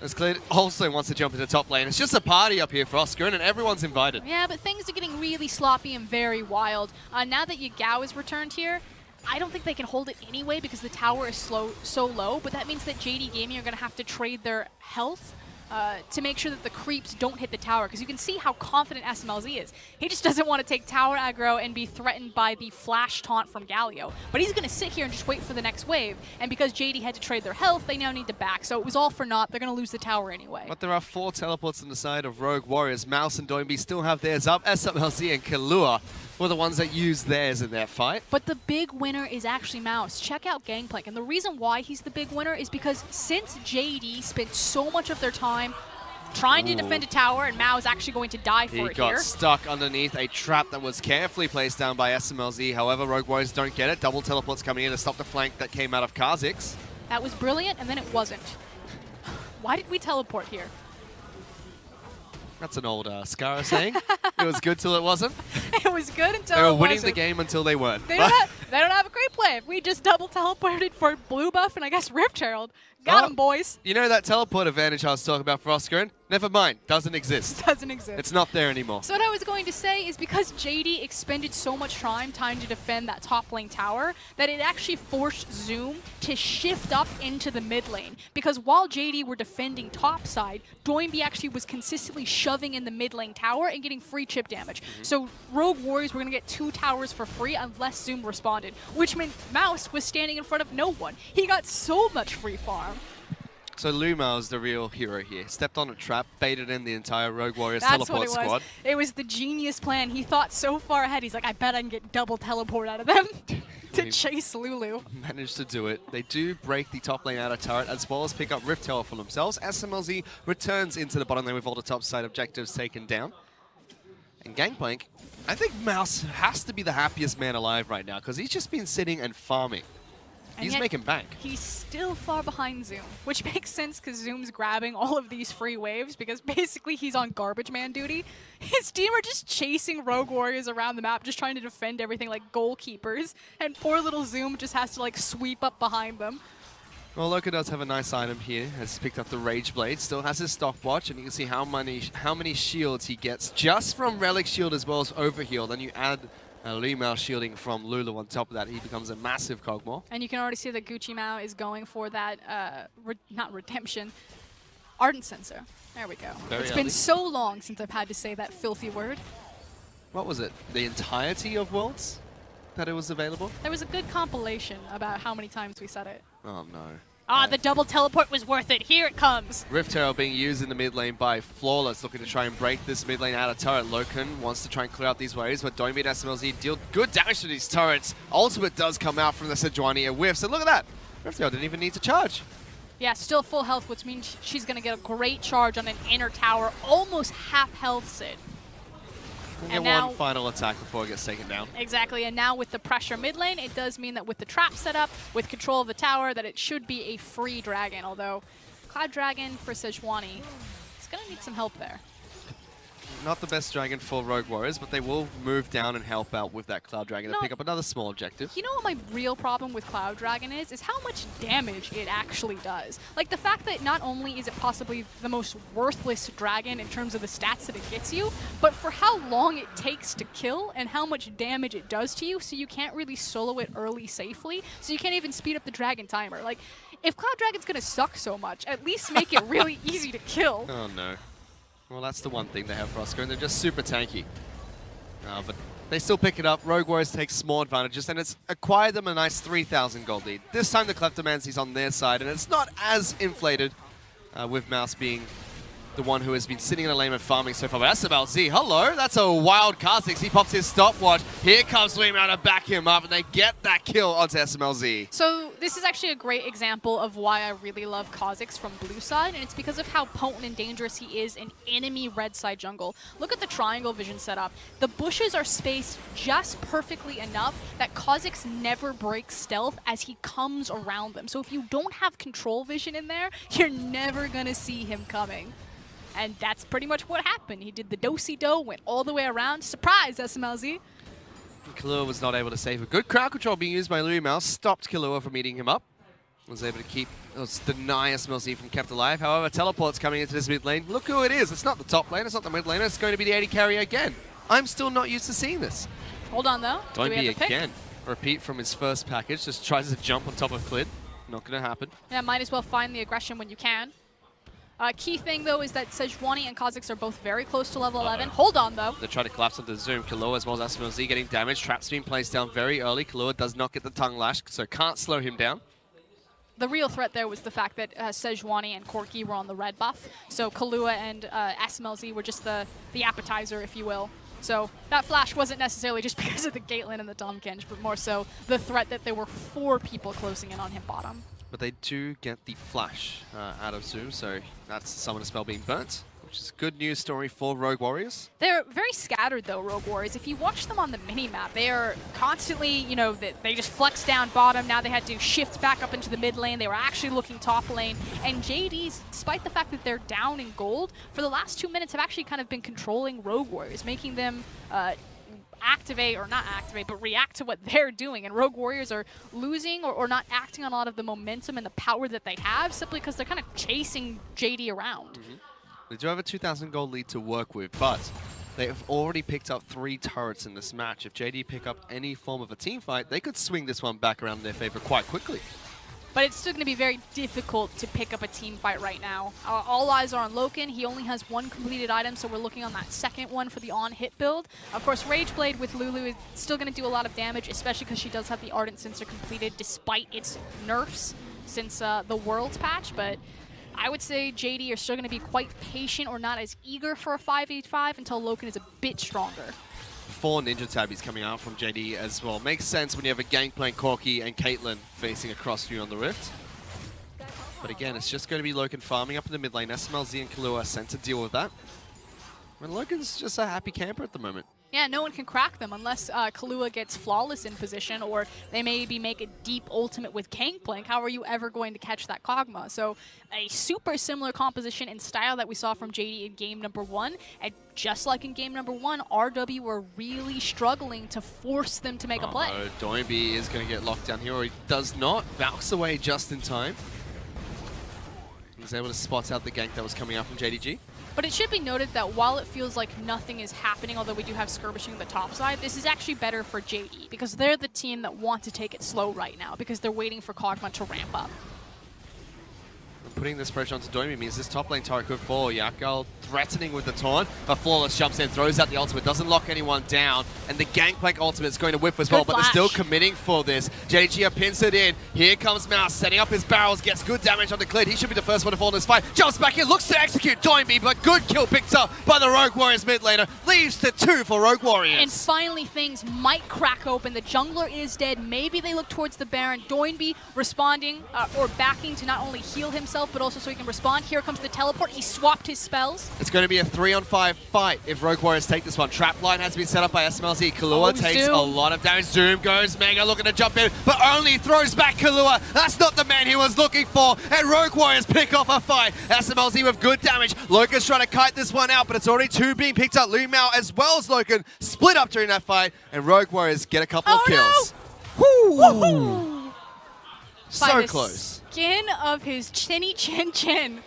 As Clear also wants to jump into top lane. It's just a party up here for Oscar, and everyone's invited. Yeah, but things are getting really sloppy and very wild. Now that Yagao is returned here, I don't think they can hold it anyway because the tower is so low, but that means that JD Gaming are going to have to trade their health to make sure that the creeps don't hit the tower, because you can see how confident SMLZ is. He just doesn't want to take tower aggro and be threatened by the flash taunt from Galio. But he's going to sit here and just wait for the next wave, and because JD had to trade their health, they now need to back. So it was all for naught. They're going to lose the tower anyway. But there are 4 teleports on the side of Rogue Warriors. Mouse and Doinby still have theirs up. SMLZ and Killua were the ones that used theirs in their fight. But the big winner is actually Mouse. Check out Gangplank. And the reason why he's the big winner is because since JD spent so much of their time trying to defend a tower, and Mao is actually going to die for it here. He got stuck underneath a trap that was carefully placed down by SMLZ. However, Rogue Warriors don't get it. Double teleports coming in to stop the flank that came out of Kha'Zix. That was brilliant, and then it wasn't. Why did we teleport here? That's an old Scara saying. It was good till it wasn't. It was good until they were it winning wasn't. the game until they weren't. They don't have a great play. We just double teleported for blue buff and I guess Rift Herald. Got him, boys. You know that teleport advantage I was talking about for Oscar? Never mind. Doesn't exist. Doesn't exist. It's not there anymore. So what I was going to say is because JD expended so much time to defend that top lane tower, that it actually forced Zoom to shift up into the mid lane. Because while JD were defending top side, Doinby actually was consistently shoving in the mid lane tower and getting free chip damage. So Rogue Warriors were going to get 2 towers for free unless Zoom responded, which meant Mouse was standing in front of no one. He got so much free farm. So Lumao is the real hero here. Stepped on a trap, baited in the entire Rogue Warriors That's teleport what it was. squad. It was the genius plan. He thought so far ahead. He's like, I bet I can get double teleport out of them to chase Lulu. Managed to do it. They do break the top lane out of turret as well as pick up Rift Tower for themselves. SMLZ returns into the bottom lane with all the top side objectives taken down. And Gangplank, I think Mouse has to be the happiest man alive right now because he's just been sitting and farming. He's making bank. He's still far behind Zoom, which makes sense because Zoom's grabbing all of these free waves because basically he's on garbage man duty. His team are just chasing Rogue Warriors around the map, just trying to defend everything like goalkeepers, and poor little Zoom just has to like sweep up behind them. Well, Loka does have a nice item here. Has picked up the Rage Blade. Still has his stopwatch, and you can see how many shields he gets just from Relic Shield as well as Overheal. Then you add Lumao shielding from Lulu on top of that. He becomes a massive Kog'Maw. And you can already see that Gucci Mao is going for that, not redemption, Ardent Sensor. There we go. It's been so long since I've had to say that filthy word. What was it? The entirety of Worlds that it was available? There was a good compilation about how many times we said it. Oh, no. Ah, the double teleport was worth it. Here it comes. Rift Herald being used in the mid lane by Flawless, looking to try and break this mid lane out of turret. Loken wants to try and clear out these waves, but Doinby and SMLZ deal good damage to these turrets. Ultimate does come out from the Sejuani. It whiffs, and look at that. Rift Herald didn't even need to charge. Yeah, still full health, which means she's going to get a great charge on an inner tower. Almost half health, Sid. And now, one final attack before it gets taken down. Exactly, and now with the pressure mid lane, it does mean that with the trap set up, with control of the tower, that it should be a free dragon. Although, Cloud Dragon for Sejuani, he's going to need some help there. not the best dragon for Rogue Warriors, but they will move down and help out with that Cloud Dragon to pick up another small objective. You know what my real problem with Cloud Dragon is how much damage it actually does. Like the fact that not only is it possibly the most worthless dragon in terms of the stats that it gets you, but for how long it takes to kill and how much damage it does to you, so you can't really solo it early safely, so you can't even speed up the dragon timer. Like, if Cloud Dragon's gonna suck so much, at least make it really easy to kill. Oh no. Well, that's the one thing they have for Oscar, and they're just super tanky. But they still pick it up. Rogue Warriors take small advantages, and it's acquired them a nice 3,000 gold lead. This time the Kleptomancy's on their side, and it's not as inflated, with Mouse being the one who has been sitting in a lane and farming so far. But SMLZ, hello, that's a wild Kha'Zix. He pops his stopwatch. Here comes Weemao to back him up, and they get that kill onto SMLZ. So this is actually a great example of why I really love Kha'Zix from blue side, and it's because of how potent and dangerous he is in enemy red side jungle. Look at the triangle vision setup. The bushes are spaced just perfectly enough that Kha'Zix never breaks stealth as he comes around them. So if you don't have control vision in there, you're never gonna see him coming. And that's pretty much what happened. He did the do-si-do, went all the way around. Surprise, SMLZ. Killua was not able to save a good crowd control being used by Weemao. Stopped Killua from eating him up. Was able to deny SMLZ from kept alive. However, teleport's coming into this mid lane. Look who it is. It's not the top lane. It's not the mid laner. It's going to be the AD carry again. I'm still not used to seeing this. Hold on, though. Don't be again. Repeat from his first package. Just tries to jump on top of Clid. Not going to happen. Yeah, might as well find the aggression when you can. Key thing, though, is that Sejuani and Kha'Zix are both very close to level 11. Hold on, though. They try to collapse onto Zoom. Killua as well as SMLZ getting damaged. Trap's being placed down very early. Killua does not get the tongue lash, so can't slow him down. The real threat there was the fact that Sejuani and Corki were on the red buff. So Killua and SMLZ were just the appetizer, if you will. So that flash wasn't necessarily just because of the Caitlyn and the Tahm Kench, but more so the threat that there were 4 people closing in on him bottom. But they do get the flash out of Zoom, so that's the Summoner spell being burnt, which is good news story for Rogue Warriors. They're very scattered, though, Rogue Warriors. If you watch them on the mini-map, they are constantly, you know, they just flex down bottom. Now they had to shift back up into the mid lane. They were actually looking top lane. And JDs, despite the fact that they're down in gold, for the last 2 minutes have actually kind of been controlling Rogue Warriors, making them activate, or not activate, but react to what they're doing. And Rogue Warriors are losing or not acting on a lot of the momentum and the power that they have simply because they're kind of chasing JD around. They do have a 2,000 gold lead to work with, but they have already picked up 3 turrets in this match. If JD pick up any form of a team fight, they could swing this one back around in their favor quite quickly. But it's still going to be very difficult to pick up a team fight right now. All eyes are on Loken. He only has 1 completed item, so we're looking on that second one for the on-hit build. Of course, Rageblade with Lulu is still going to do a lot of damage, especially because she does have the Ardent Sensor completed despite its nerfs since the Worlds patch. But I would say JD are still going to be quite patient or not as eager for a 5v5 until Loken is a bit stronger. 4 Ninja Tabbies coming out from JD as well. Makes sense when you have a Gangplank, Corki, and Caitlyn facing across you on the Rift. But again, it's just going to be Loken farming up in the mid lane. SMLZ and Killua are sent to deal with that. And Loken's just a happy camper at the moment. Yeah, no one can crack them unless Killua gets flawless in position, or they maybe make a deep ultimate with Gangplank. How are you ever going to catch that Kog'Maw? So a super similar composition and style that we saw from JD in game number 1. And just like in game number 1, RW were really struggling to force them to make a play. Doinby is going to get locked down here, or he does not. Valks away just in time. He's able to spot out the gank that was coming out from JDG. But it should be noted that while it feels like nothing is happening, although we do have skirmishing on the top side, this is actually better for JD because they're the team that want to take it slow right now because they're waiting for Kog'Maw to ramp up. Putting this pressure onto Doinby means this top lane turret could fall. Yakal threatening with the taunt, but Flawless jumps in, throws out the ultimate, doesn't lock anyone down, and the Gangplank ultimate is going to whiff as well, but they're still committing for this. JDG pins it in. Here comes Mouse, setting up his barrels, gets good damage on the Clid. He should be the first one to fall in this fight. Jumps back in, looks to execute Doinby, but good kill picked up by the Rogue Warriors mid laner. Leaves to 2 for Rogue Warriors. And finally, things might crack open. The jungler is dead. Maybe they look towards the Baron. Doinby responding or backing to not only heal himself, himself, but also so he can respond. Here comes the teleport. He swapped his spells. It's going to be a 3-on-5 fight if Rogue Warriors take this one. Trap line has been set up by SMLZ. Kahlua takes a lot of damage. Zoom goes Mega looking to jump in, but only throws back Kahlua. That's not the man he was looking for, and Rogue Warriors pick off a fight. SMLZ with good damage. Loken's trying to kite this one out, but it's already 2 being picked up. Lu Mao as well as Loken split up during that fight, and Rogue Warriors get a couple of kills. Woohoo! So close. Skin of his chinny chin.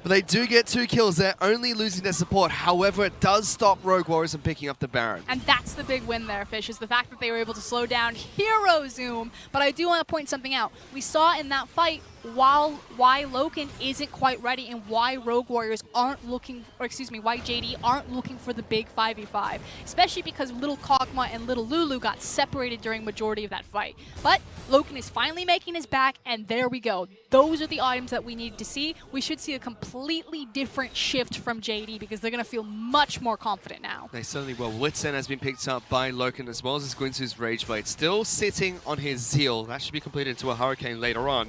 But they do get 2 kills. They're only losing their support. However, it does stop Rogue Warriors from picking up the Baron. And that's the big win there, Fish, is the fact that they were able to slow down Hero Zoom. But I do want to point something out. We saw in that fight why Loken isn't quite ready and why Rogue Warriors aren't looking, or excuse me, why JD aren't looking for the big 5v5. Especially because little Kog'Maw and little Lulu got separated during majority of that fight. But Loken is finally making his back, and there we go. Those are the items that we need to see. We should see a completely different shift from JD because they're going to feel much more confident now. They certainly will. Blitzen has been picked up by Loken as well as his Guinsu's Rage Blade. Still sitting on his Zeal. That should be completed into a Hurricane later on.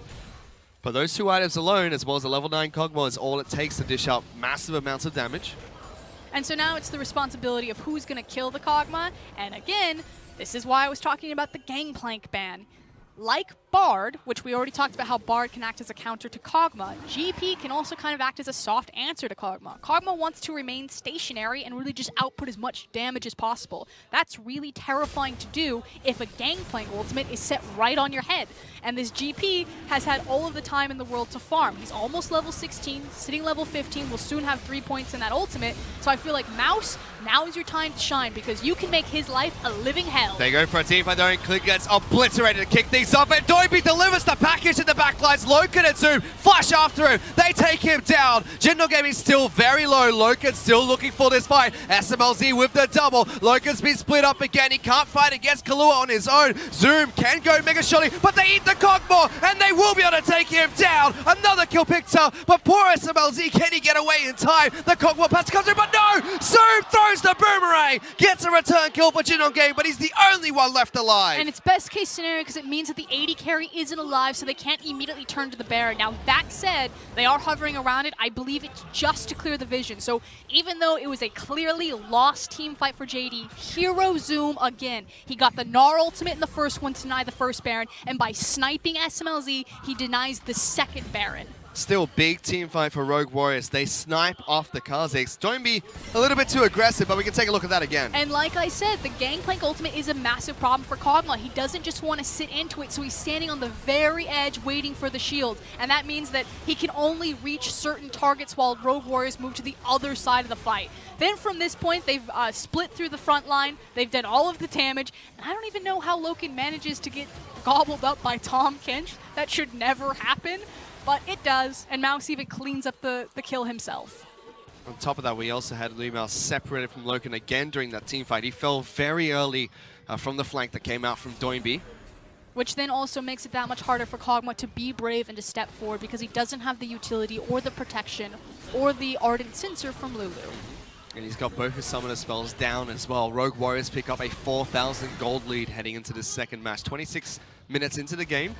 But those 2 items alone, as well as a level 9 Kog'Maw, is all it takes to dish out massive amounts of damage. And so now it's the responsibility of who's going to kill the Kog'Maw. And again, this is why I was talking about the Gangplank ban. Like Bard, which we already talked about how Bard can act as a counter to Kog'Maw, GP can also kind of act as a soft answer to Kog'Maw. Kog'Maw wants to remain stationary and really just output as much damage as possible. That's really terrifying to do if a Gangplank ultimate is set right on your head. And this GP has had all of the time in the world to farm. He's almost level 16, sitting level 15, will soon have 3 points in that ultimate. So I feel like Mouse, now is your time to shine because you can make his life a living hell. They go for a team fight though, and Click gets obliterated to kick things off, and Doiby delivers the package in the backlines. Loken and Zoom flash after him. They take him down. Jindal Gaming still very low. Loken still looking for this fight. SMLZ with the double. Loken's been split up again. He can't fight against Kahlua on his own. Zoom can go Mega Shotty, but they eat the Kog'Maw, and they will be able to take him down. Another kill picked up, but poor SMLZ, can he get away in time? The Kog'Maw pass comes in, but no! Zoom throws the boomerang, gets a return kill for Jindal Gaming, but he's the only one left alive. And it's best case scenario because it means that the AD carry isn't alive, so they can't immediately turn to the Baron. Now, that said, they are hovering around it. I believe it's just to clear the vision. So even though it was a clearly lost team fight for JD, Hero Zoom again. He got the Gnar ultimate in the first one to deny the first Baron, and by sniping SMLZ, he denies the second Baron. Still big team fight for Rogue Warriors. They snipe off the Kazakhs. Don't be a little bit too aggressive, but we can take a look at that again. And like I said, the Gangplank ultimate is a massive problem for Kog'Maw. He doesn't just want to sit into it, so he's standing on the very edge waiting for the shield. And that means that he can only reach certain targets while Rogue Warriors move to the other side of the fight. Then from this point, they've split through the front line. They've done all of the damage. And I don't even know how Loken manages to get gobbled up by Tahm Kench. That should never happen. But it does, and Mouse even cleans up the kill himself. On top of that, we also had Lu Mao separated from Loken again during that team fight. He fell very early from the flank that came out from Doinby. Which then also makes it that much harder for Kog'Maw to be brave and to step forward because he doesn't have the utility or the protection or the Ardent Censer from Lulu. And he's got both his summoner spells down as well. Rogue Warriors pick up a 4,000 gold lead heading into this second match. 26 minutes into the game.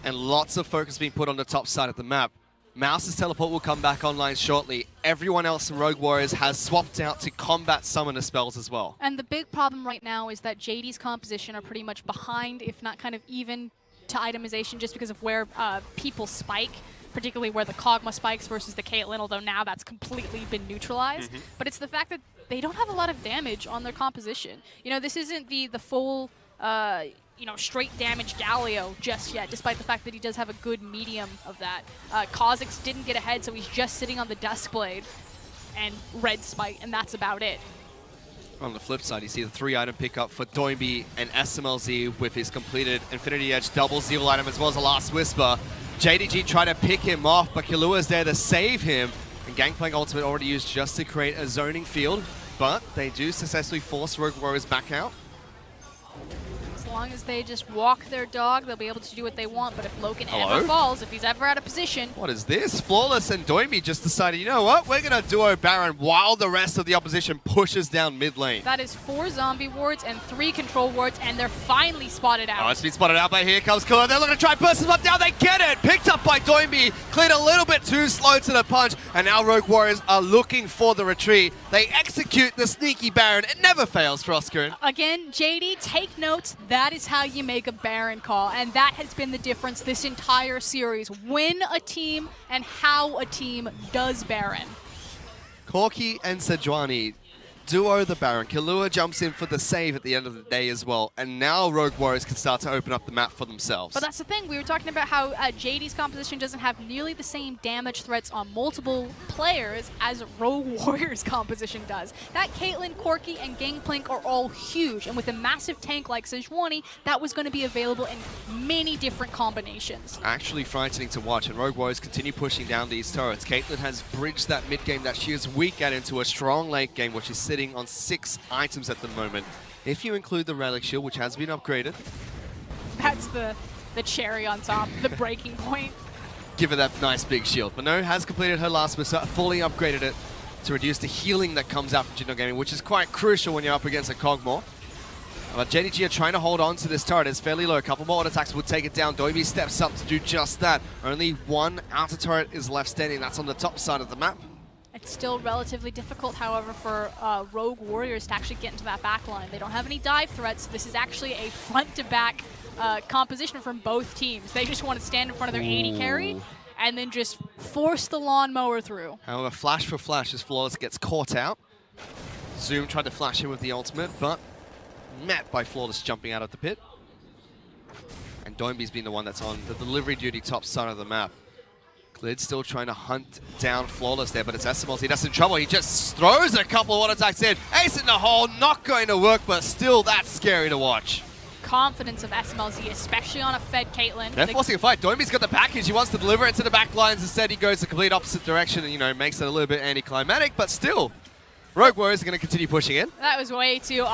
And lots of focus being put on the top side of the map. Mouse's teleport will come back online shortly. Everyone else in Rogue Warriors has swapped out to combat summoner spells as well. And the big problem right now is that JD's composition are pretty much behind, if not kind of even to itemization, just because of where people spike, particularly where the Kog'Maw spikes versus the Caitlyn, although now that's completely been neutralized. But it's the fact that they don't have a lot of damage on their composition. You know, this isn't the full... you know, straight damage Galio just yet, despite the fact that he does have a good medium of that. Kazakhs didn't get ahead, so he's just sitting on the Duskblade and Red Spike, and that's about it. On the flip side, you see the 3-item pickup for Doinby and SMLZ with his completed Infinity Edge double Zeal item as well as a Last Whisper. JDG tried to pick him off, but Kalua's there to save him. And Gangplank ultimate already used just to create a zoning field, but they do successfully force Rogue Warriors back out. long as they just walk their dog, they'll be able to do what they want. But if Loken Hello? ever falls, if he's ever out of position, What is this? Flawless and Doimi just decided, you know what? We're going to duo Baron while the rest of the opposition pushes down mid lane. that is 4 zombie wards and 3 control wards, and they're finally spotted out. Oh, it's been spotted out, but here comes Kula. They're looking to try and burst him up down. They get it. Picked up by Doimbi. Cleared a little bit too slow to the punch. And now Rogue Warriors are looking for the retreat. They execute the sneaky Baron. It never fails for Oscar. Again, JD, take notes. That is how you make a Baron call. And that has been the difference this entire series. When a team and how a team does Baron. Corki and Sejuani duo the Baron. Killua jumps in for the save at the end of the day as well. And now Rogue Warriors can start to open up the map for themselves. But that's the thing. We were talking about how JD's composition doesn't have nearly the same damage threats on multiple players as Rogue Warriors' composition does. That Caitlyn, Corki, and Gangplank are all huge. And with a massive tank like Sejuani, that was going to be available in many different combinations. Actually frightening to watch, and Rogue Warriors continue pushing down these turrets. Caitlyn has bridged that mid game that she is weak at into a strong late game, which is sitting on 6 items at the moment. If you include the Relic Shield, which has been upgraded. That's the cherry on top, the breaking point. Give her that nice big shield. But no, has completed her last missile, fully upgraded it to reduce the healing that comes out from Jindal Gaming, which is quite crucial when you're up against a Kog'Maw. But JDG are trying to hold on to this turret. It's fairly low. A couple more auto attacks will take it down. Doibi steps up to do just that. Only one outer turret is left standing. That's on the top side of the map. It's still relatively difficult, however, for Rogue Warriors to actually get into that back line. They don't have any dive threats. This is actually a front-to-back composition from both teams. They just want to stand in front of their 80 carry and then just force the lawnmower through. However, flash for flash as Flawless gets caught out. Zoom tried to flash him with the ultimate, but met by Flawless jumping out of the pit. And Doimbi's been the one that's on the delivery duty top side of the map. Glid still trying to hunt down Flawless there, but it's SMLZ that's in trouble. He just throws a couple of auto attacks in. Ace in the hole, not going to work, but still that's scary to watch. Confidence of SMLZ, especially on a fed Caitlyn. They're forcing a fight. Doimi's got the package. He wants to deliver it to the back lines. Instead, he goes the complete opposite direction and, you know, makes it a little bit anticlimactic, but still, Rogue Warriors are going to continue pushing in. That was way too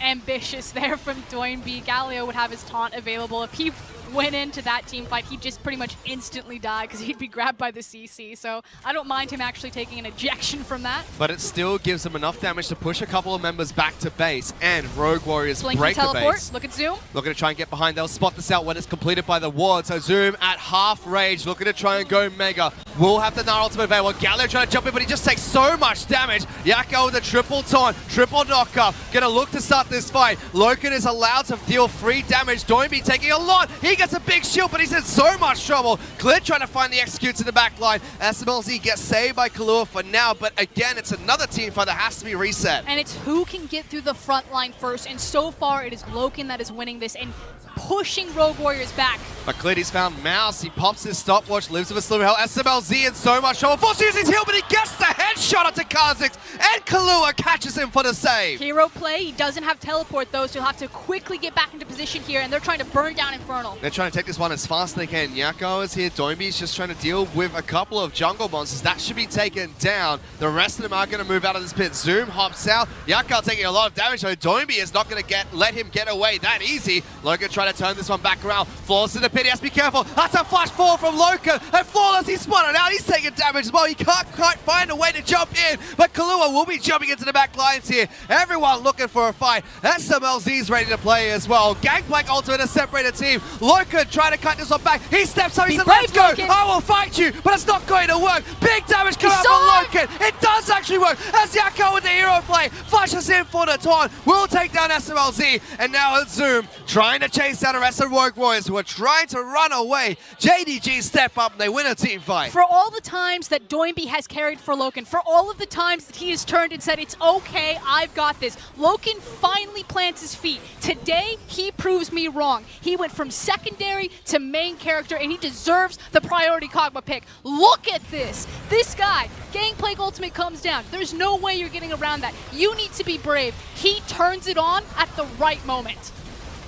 ambitious there from Doimbi. Galio would have his taunt available. If he went into that team fight, he'd just pretty much instantly die because he'd be grabbed by the CC. So I don't mind him actually taking an ejection from that. But it still gives him enough damage to push a couple of members back to base, and Rogue Warriors Blinky break teleport. the base. Look at Zoom. Looking to try and get behind. They'll spot this out when it's completed by the ward. So Zoom at half rage, looking to try and go mega. Will have the Nara ultimate available. Galio trying to jump in, but he just takes so much damage. Yako with a triple taunt, triple knock-up. Gonna look to start this fight. Loken is allowed to deal free damage. Doimbi taking a lot. He gets a big shield, but he's in so much trouble. Glid trying to find the executes in the back line. SMLZ gets saved by Killua for now, but again, it's another team fight that has to be reset. And it's who can get through the front line first. And so far, it is Loken that is winning this and pushing Rogue Warriors back. But Gliddy's found Mouse. He pops his stopwatch, lives with a sliver of health. SMLZ in so much trouble. Forces to use his heal, but he gets the headshot onto Kha'Zix, and Killua catches him for the save. Hero play. He doesn't have teleport, though, so he'll have to quickly get back into position here, and they're trying to burn down Infernal. They're trying to take this one as fast as they can. Yako is here. Doimbi's just trying to deal with a couple of jungle monsters. That should be taken down. The rest of them are going to move out of this pit. Zoom hops out. Yako taking a lot of damage, so Doimbi is not going to let him get away that easy. Logan trying to turn this one back around. Flawless in the pit. He has to be careful. That's a flash forward from Logan. And Flawless, he's spotted out. He's taking damage as well. He can't quite find a way to jump in, but Killua will be jumping into the back lines here. Everyone looking for a fight. SMLZ's ready to play as well. Gangplank ultimate a separated team. Logan trying to cut this one back. He steps up. He said, let's go. Loken. I will fight you, but it's not going to work. Big damage coming out from Logan. It does actually work as Yako with the hero play flashes in for the taunt. Will take down SMLZ, and now it's Zoom trying to chase down the rest of Rogue Warriors who are trying to run away. JDG step up and they win a team fight. For all the times that Doimbi has carried for Loken, for all of the times that he has turned and said, it's okay, I've got this, Loken finally plants his feet. Today, he proves me wrong. He went from secondary to main character, and he deserves the priority Kog'Maw pick. Look at this. This guy, Gangplank ultimate comes down. There's no way you're getting around that. You need to be brave. He turns it on at the right moment.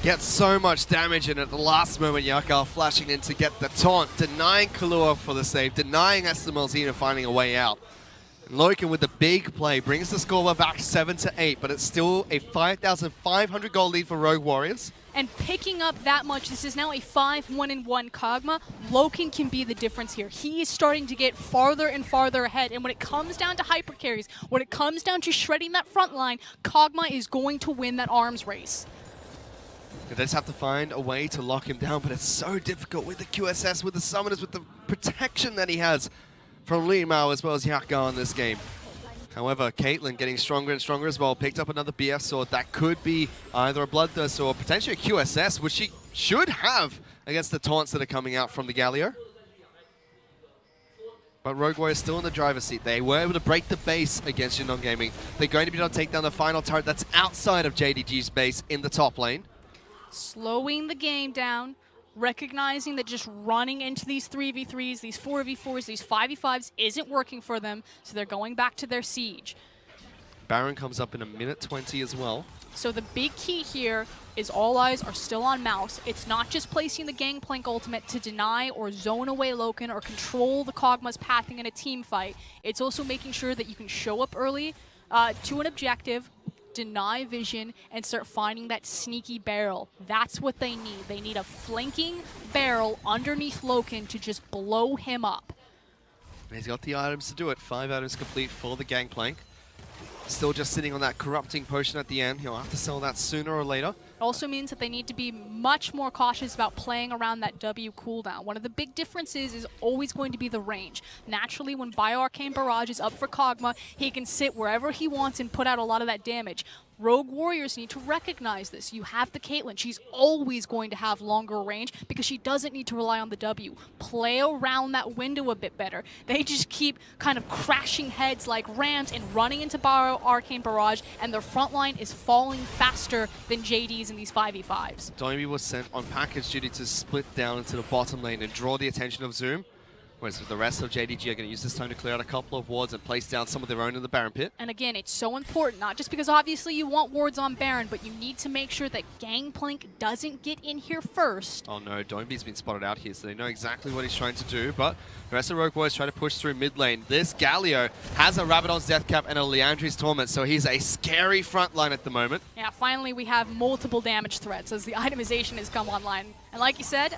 Gets so much damage in at the last moment. Yako flashing in to get the taunt, denying Killua for the save, denying SMLZ and finding a way out. And Loken with the big play brings the score back 7-8, but it's still a 5,500 gold lead for Rogue Warriors. And picking up that much, this is now a 5-1-1 Kog'Maw. Loken can be the difference here. He is starting to get farther and farther ahead. And when it comes down to hyper carries, when it comes down to shredding that front line, Kog'Maw is going to win that arms race. They just have to find a way to lock him down, but it's so difficult with the QSS, with the summoners, with the protection that he has from Lee Mao as well as Yakgar in this game. However, Caitlyn getting stronger and stronger as well. Picked up another BF sword. That could be either a Bloodthirst or potentially a QSS, which she should have against the taunts that are coming out from the Galio. But Rogue Warrior is still in the driver's seat. They were able to break the base against Jindong Gaming. They're going to be able to take down the final turret that's outside of JDG's base in the top lane. Slowing the game down, recognizing that just running into these 3v3s, these 4v4s, these 5v5s isn't working for them, so they're going back to their siege. Baron comes up in a minute 20 as well. So the big key here is all eyes are still on Mouse. It's not just placing the Gangplank ultimate to deny or zone away Loken or control the Kog'Maw's pathing in a team fight. It's also making sure that you can show up early to an objective, deny vision, and start finding that sneaky barrel. That's what they need. They need a flanking barrel underneath Loken to just blow him up. He's got the items to do it. 5 items complete for the Gangplank. Still just sitting on that corrupting potion at the end. He'll have to sell that sooner or later. Also means that they need to be much more cautious about playing around that W cooldown. One of the big differences is always going to be the range. Naturally, when Bioarcane Barrage is up for Kog'Maw, he can sit wherever he wants and put out a lot of that damage. Rogue Warriors need to recognize this. You have the Caitlyn. She's always going to have longer range because she doesn't need to rely on the W. Play around that window a bit better. They just keep kind of crashing heads like rams and running into Arcane Barrage, and their front line is falling faster than JD's in these 5v5s. Doimi was sent on package duty to split down into the bottom lane and draw the attention of Zoom. Whereas the rest of JDG are going to use this time to clear out a couple of wards and place down some of their own in the Baron pit. And again, it's so important, not just because obviously you want wards on Baron, but you need to make sure that Gangplank doesn't get in here first. Oh no, Doimbi's been spotted out here, so they know exactly what he's trying to do, but the rest of Rogue Warriors try to push through mid lane. This Galio has a Rabadon's Death Cap and a Liandry's Torment, so he's a scary front line at the moment. Yeah, finally we have multiple damage threats as the itemization has come online. And like you said,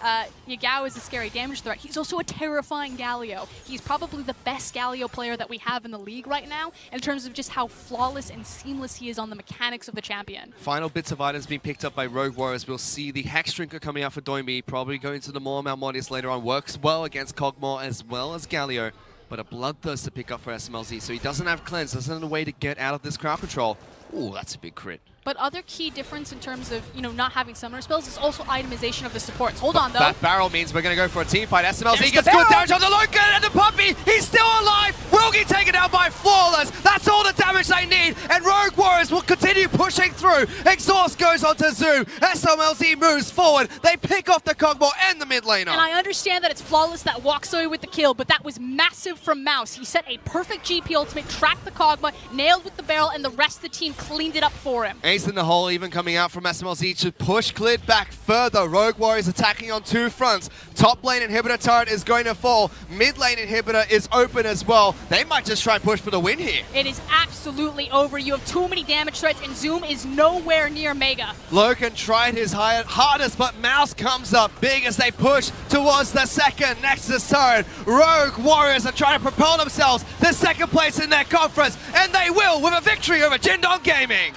Yagao is a scary damage threat. He's also a terrifying Galio. He's probably the best Galio player that we have in the league right now in terms of just how flawless and seamless he is on the mechanics of the champion. Final bits of items being picked up by Rogue Warriors. We'll see the Hex Drinker coming out for Doimbi, probably going to the more Malmodius later on. Works well against Kog'Maw as well as Galio, but a Bloodthirst to pick up for SMLZ, so he doesn't have Cleanse, doesn't have a way to get out of this crowd control. Ooh, that's a big crit. But other key difference in terms of, not having summoner spells is also itemization of the supports. Hold on, though. That barrel means we're going to go for a team fight. SMLZ gets good damage on the Loken and the Puppy. He's still alive. Will get taken out by Flawless. That's all the damage they need. And Rogue Warriors will continue pushing through. Exhaust goes onto Zoom. SMLZ moves forward. They pick off the Kog'Maw and the mid laner. And I understand that it's Flawless that walks away with the kill, but that was massive from Mouse. He set a perfect GP ultimate, tracked the Kog'Maw, nailed with the barrel, and the rest of the team cleaned it up for him. Ace in the hole even coming out from SMLZ to push Clid back further. Rogue Warriors attacking on two fronts. Top lane inhibitor turret is going to fall. Mid lane inhibitor is open as well. They might just try and push for the win here. It is absolutely over. You have too many damage threats, and Zoom is nowhere near Mega. Loken tried his hardest, but Mouse comes up big as they push towards the second Nexus turret. Rogue Warriors are trying to propel themselves to second place in their conference, and they will with a victory over Jindong Gaming.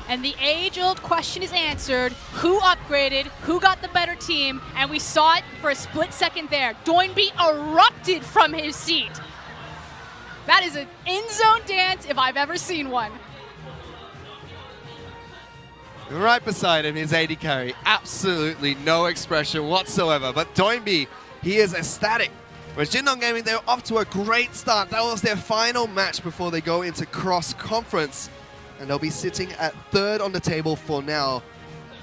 And the age-old question is answered. Who upgraded? Who got the better team? And we saw it for a split second there. Doinbi erupted from his seat. That is an in-zone dance if I've ever seen one. Right beside him is AD Carry. Absolutely no expression whatsoever. But Doinbi, he is ecstatic. Whereas Jindong Gaming, they're off to a great start. That was their final match before they go into cross-conference. And they'll be sitting at third on the table for now.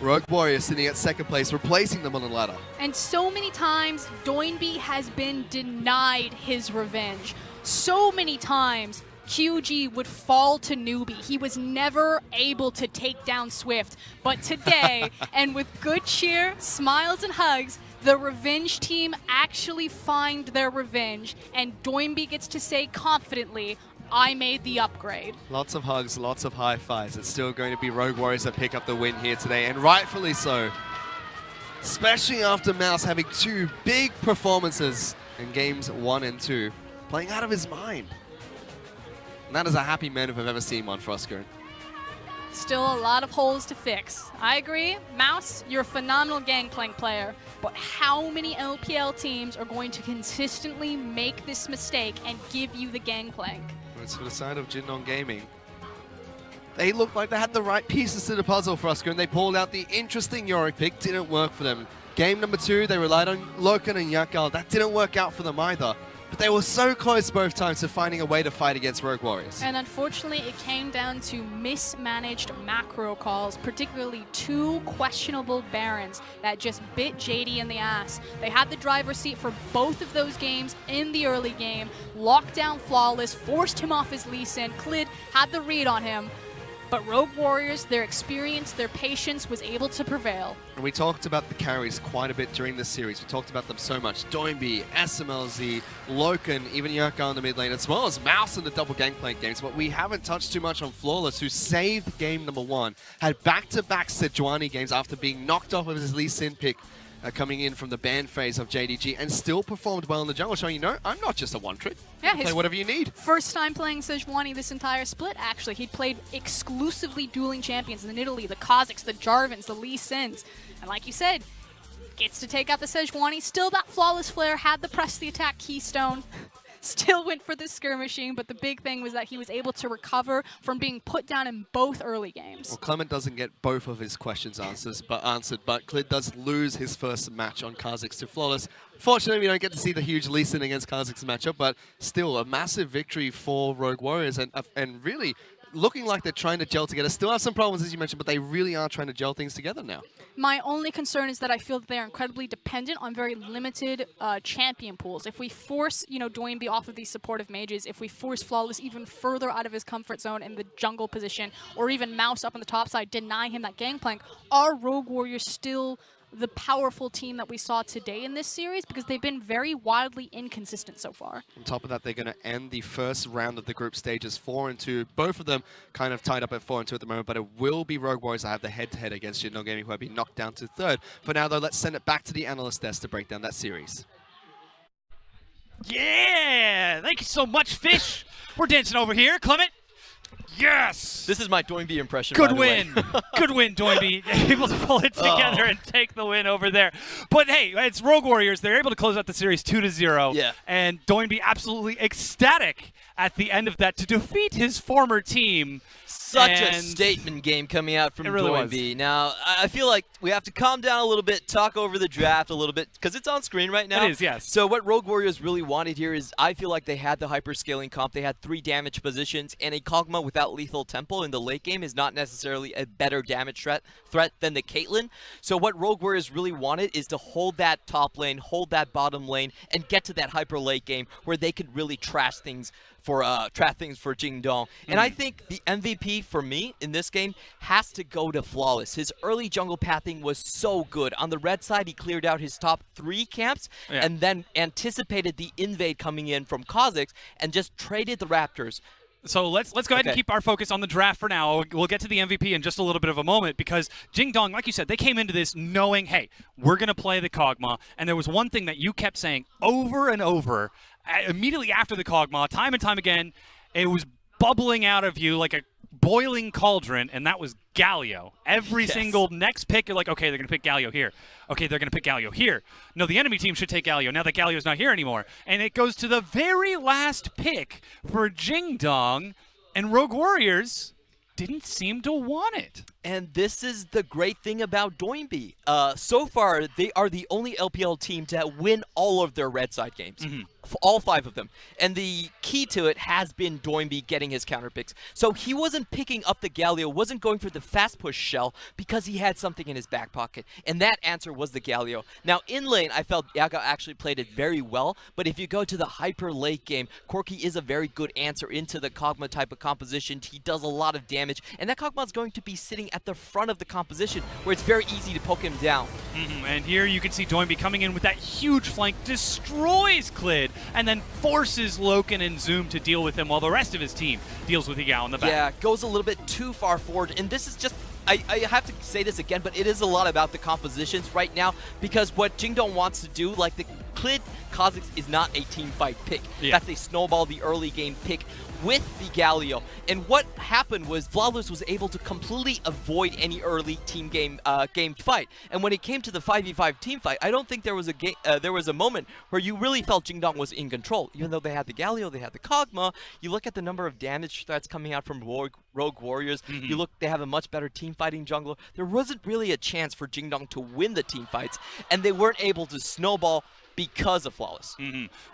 Rogue Warriors sitting at second place, replacing them on the ladder. And so many times, Doinbi has been denied his revenge. So many times, QG would fall to newbie. He was never able to take down Swift. But today, and with good cheer, smiles, and hugs, the revenge team actually find their revenge, and Doinbi gets to say confidently, I made the upgrade. Lots of hugs, lots of high fives. It's still going to be Rogue Warriors that pick up the win here today, and rightfully so. Especially after Mouse having 2 big performances in games 1 and 2, playing out of his mind. And that is a happy man if I've ever seen one, Frosco. Still a lot of holes to fix. I agree. Mouse, you're a phenomenal Gangplank player, but how many LPL teams are going to consistently make this mistake and give you the Gangplank? It's for the side of Jindong Gaming. They looked like they had the right pieces to the puzzle, Frosco, and they pulled out the interesting Yorick pick. Didn't work for them. Game number 2, they relied on Loken and Yakal. That didn't work out for them either. But they were so close both times to finding a way to fight against Rogue Warriors. And unfortunately, it came down to mismanaged macro calls, particularly 2 questionable Barons that just bit JD in the ass. They had the driver's seat for both of those games in the early game, locked down Flawless, forced him off his Lee Sin. Clid had the read on him. But Rogue Warriors, their experience, their patience was able to prevail. And we talked about the carries quite a bit during this series. We talked about them so much. Doinby, SMLZ, Loken, even Yaka in the mid lane, as well as Mouse in the double Gangplank games. But we haven't touched too much on Flawless, who saved game number 1. Had back-to-back Sejuani games after being knocked off of his Lee Sin pick. Coming in from the ban phase of JDG and still performed well in the jungle, showing, I'm not just a one-trick. Yeah, play whatever you need. First time playing Sejuani this entire split, actually. He'd played exclusively dueling champions in Italy, the Kazakhs, the Jarvans, the Lee Sins. And like you said, gets to take out the Sejuani. Still that Flawless Flare, had the press the attack keystone. Still went for the skirmishing, but the big thing was that he was able to recover from being put down in both early games. Well, Clement doesn't get both of his questions answered, but Clid does lose his first match on Kazakhs to Flawless. Fortunately, we don't get to see the huge Lee Sin against Kazakhs matchup, but still a massive victory for Rogue Warriors, and really looking like they're trying to gel together. Still have some problems, as you mentioned, but they really are trying to gel things together now. My only concern is that I feel that they are incredibly dependent on very limited champion pools. If we force, Doinby off of these supportive mages, if we force Flawless even further out of his comfort zone in the jungle position, or even Mouse up on the top side, deny him that Gangplank, are Rogue Warriors still the powerful team that we saw today in this series? Because they've been very wildly inconsistent so far. On top of that, they're going to end the first round of the group stages 4-2. Both of them kind of tied up at 4-2 at the moment, but it will be Rogue Warriors that have the head-to-head against Jindong Gaming, who have been knocked down to 3rd. For now, though, let's send it back to the analyst desk to break down that series. Yeah! Thank you so much, Fish. We're dancing over here. Clement. Yes! This is my Doinby impression. Good win. Good win, Doinby. Able to pull it together and take the win over there. But hey, it's Rogue Warriors. They're able to close out the series 2-0. Yeah. And Doinby absolutely ecstatic at the end of that to defeat his former team. Such a statement game coming out from Doinby. Now, I feel like we have to calm down a little bit, talk over the draft a little bit, because it's on screen right now. It is, yes. So what Rogue Warriors really wanted here is, I feel like they had the hyper-scaling comp. They had 3 damage positions, and a Kog'Maw without Lethal Temple in the late game is not necessarily a better damage threat than the Caitlyn. So what Rogue Warriors really wanted is to hold that top lane, hold that bottom lane, and get to that hyper late game where they could really trash things for Jingdong. And I think the MVP for me in this game has to go to Flawless. His early jungle pathing was so good. On the red side, he cleared out his top 3 camps and then anticipated the invade coming in from Kazakhs and just traded the Raptors. So let's go ahead and keep our focus on the draft for now. We'll get to the MVP in just a little bit of a moment, because Jingdong, like you said, they came into this knowing, hey, we're going to play the Kog'Maw. And there was one thing that you kept saying over and over, immediately after the Kog'Maw, time and time again, it was bubbling out of you like a boiling cauldron, and that was Galio. Every single next pick, you're like, okay, they're going to pick Galio here. Okay, they're going to pick Galio here. No, the enemy team should take Galio now that Galio's not here anymore. And it goes to the very last pick for Jingdong, and Rogue Warriors didn't seem to want it. And this is the great thing about Doinby. So far, they are the only LPL team to win all of their red side games. All 5 of them. And the key to it has been Doinby getting his counter picks. So he wasn't picking up the Galio, wasn't going for the fast push shell, because he had something in his back pocket. And that answer was the Galio. Now, in lane, I felt Yaga actually played it very well. But if you go to the hyper late game, Corki is a very good answer into the Kog'Maw type of composition. He does a lot of damage. And that Kog'Maw is going to be sitting at the front of the composition, where it's very easy to poke him down. And here you can see Doinby coming in with that huge flank, destroys Clid, and then forces Loken and Zoom to deal with him while the rest of his team deals with Yao in the back. Yeah, goes a little bit too far forward, and this is just, I have to say this again, but it is a lot about the compositions right now, because what Jingdong wants to do, like the Clid Kha'Zix is not a team fight pick. Yeah. That's a snowball the early game pick with the Galio. And what happened was Flawless was able to completely avoid any early team game fight. And when it came to the 5v5 team fight, I don't think there was a moment where you really felt Jingdong was in control. Even though they had the Galio, they had the Kog'Maw, you look at the number of damage threats coming out from Rogue Warriors, you look, they have a much better team fighting jungler. There wasn't really a chance for Jingdong to win the team fights, and they weren't able to snowball because of Flawless.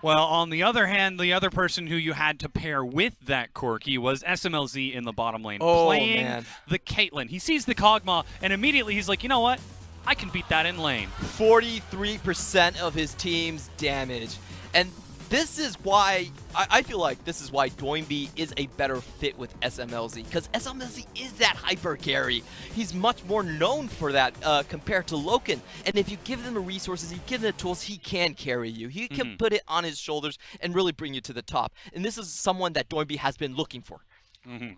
Well, on the other hand, the other person who you had to pair with that Corki was SMLZ in the bottom lane, playing the Caitlyn. He sees the Kog'Maw, and immediately he's like, you know what? I can beat that in lane. 43% of his team's damage. And this is why, I feel like this is why Doinby is a better fit with SMLZ, because SMLZ is that hyper carry. He's much more known for that compared to Loken. And if you give him the resources, you give him the tools, he can carry you. He can put it on his shoulders and really bring you to the top. And this is someone that Doinby has been looking for.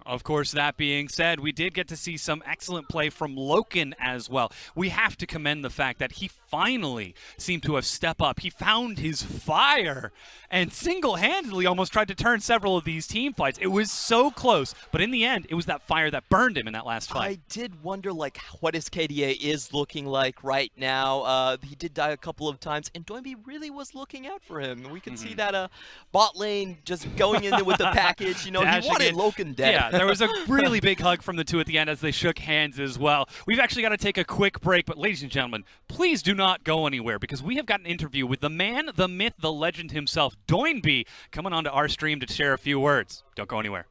Of course, that being said, we did get to see some excellent play from Loken as well. We have to commend the fact that he finally seemed to have stepped up. He found his fire and single-handedly almost tried to turn several of these team fights. It was so close, but in the end, it was that fire that burned him in that last fight. I did wonder, like, what his KDA is looking like right now. He did die a couple of times, and Doinby really was looking out for him. We can see that bot lane just going in there with the package. You know, he wanted Loken dead. Yeah, there was a really big hug from the two at the end as they shook hands as well. We've actually got to take a quick break, but ladies and gentlemen, please do not go anywhere, because we have got an interview with the man, the myth, the legend himself, Doinby, coming onto our stream to share a few words. Don't go anywhere.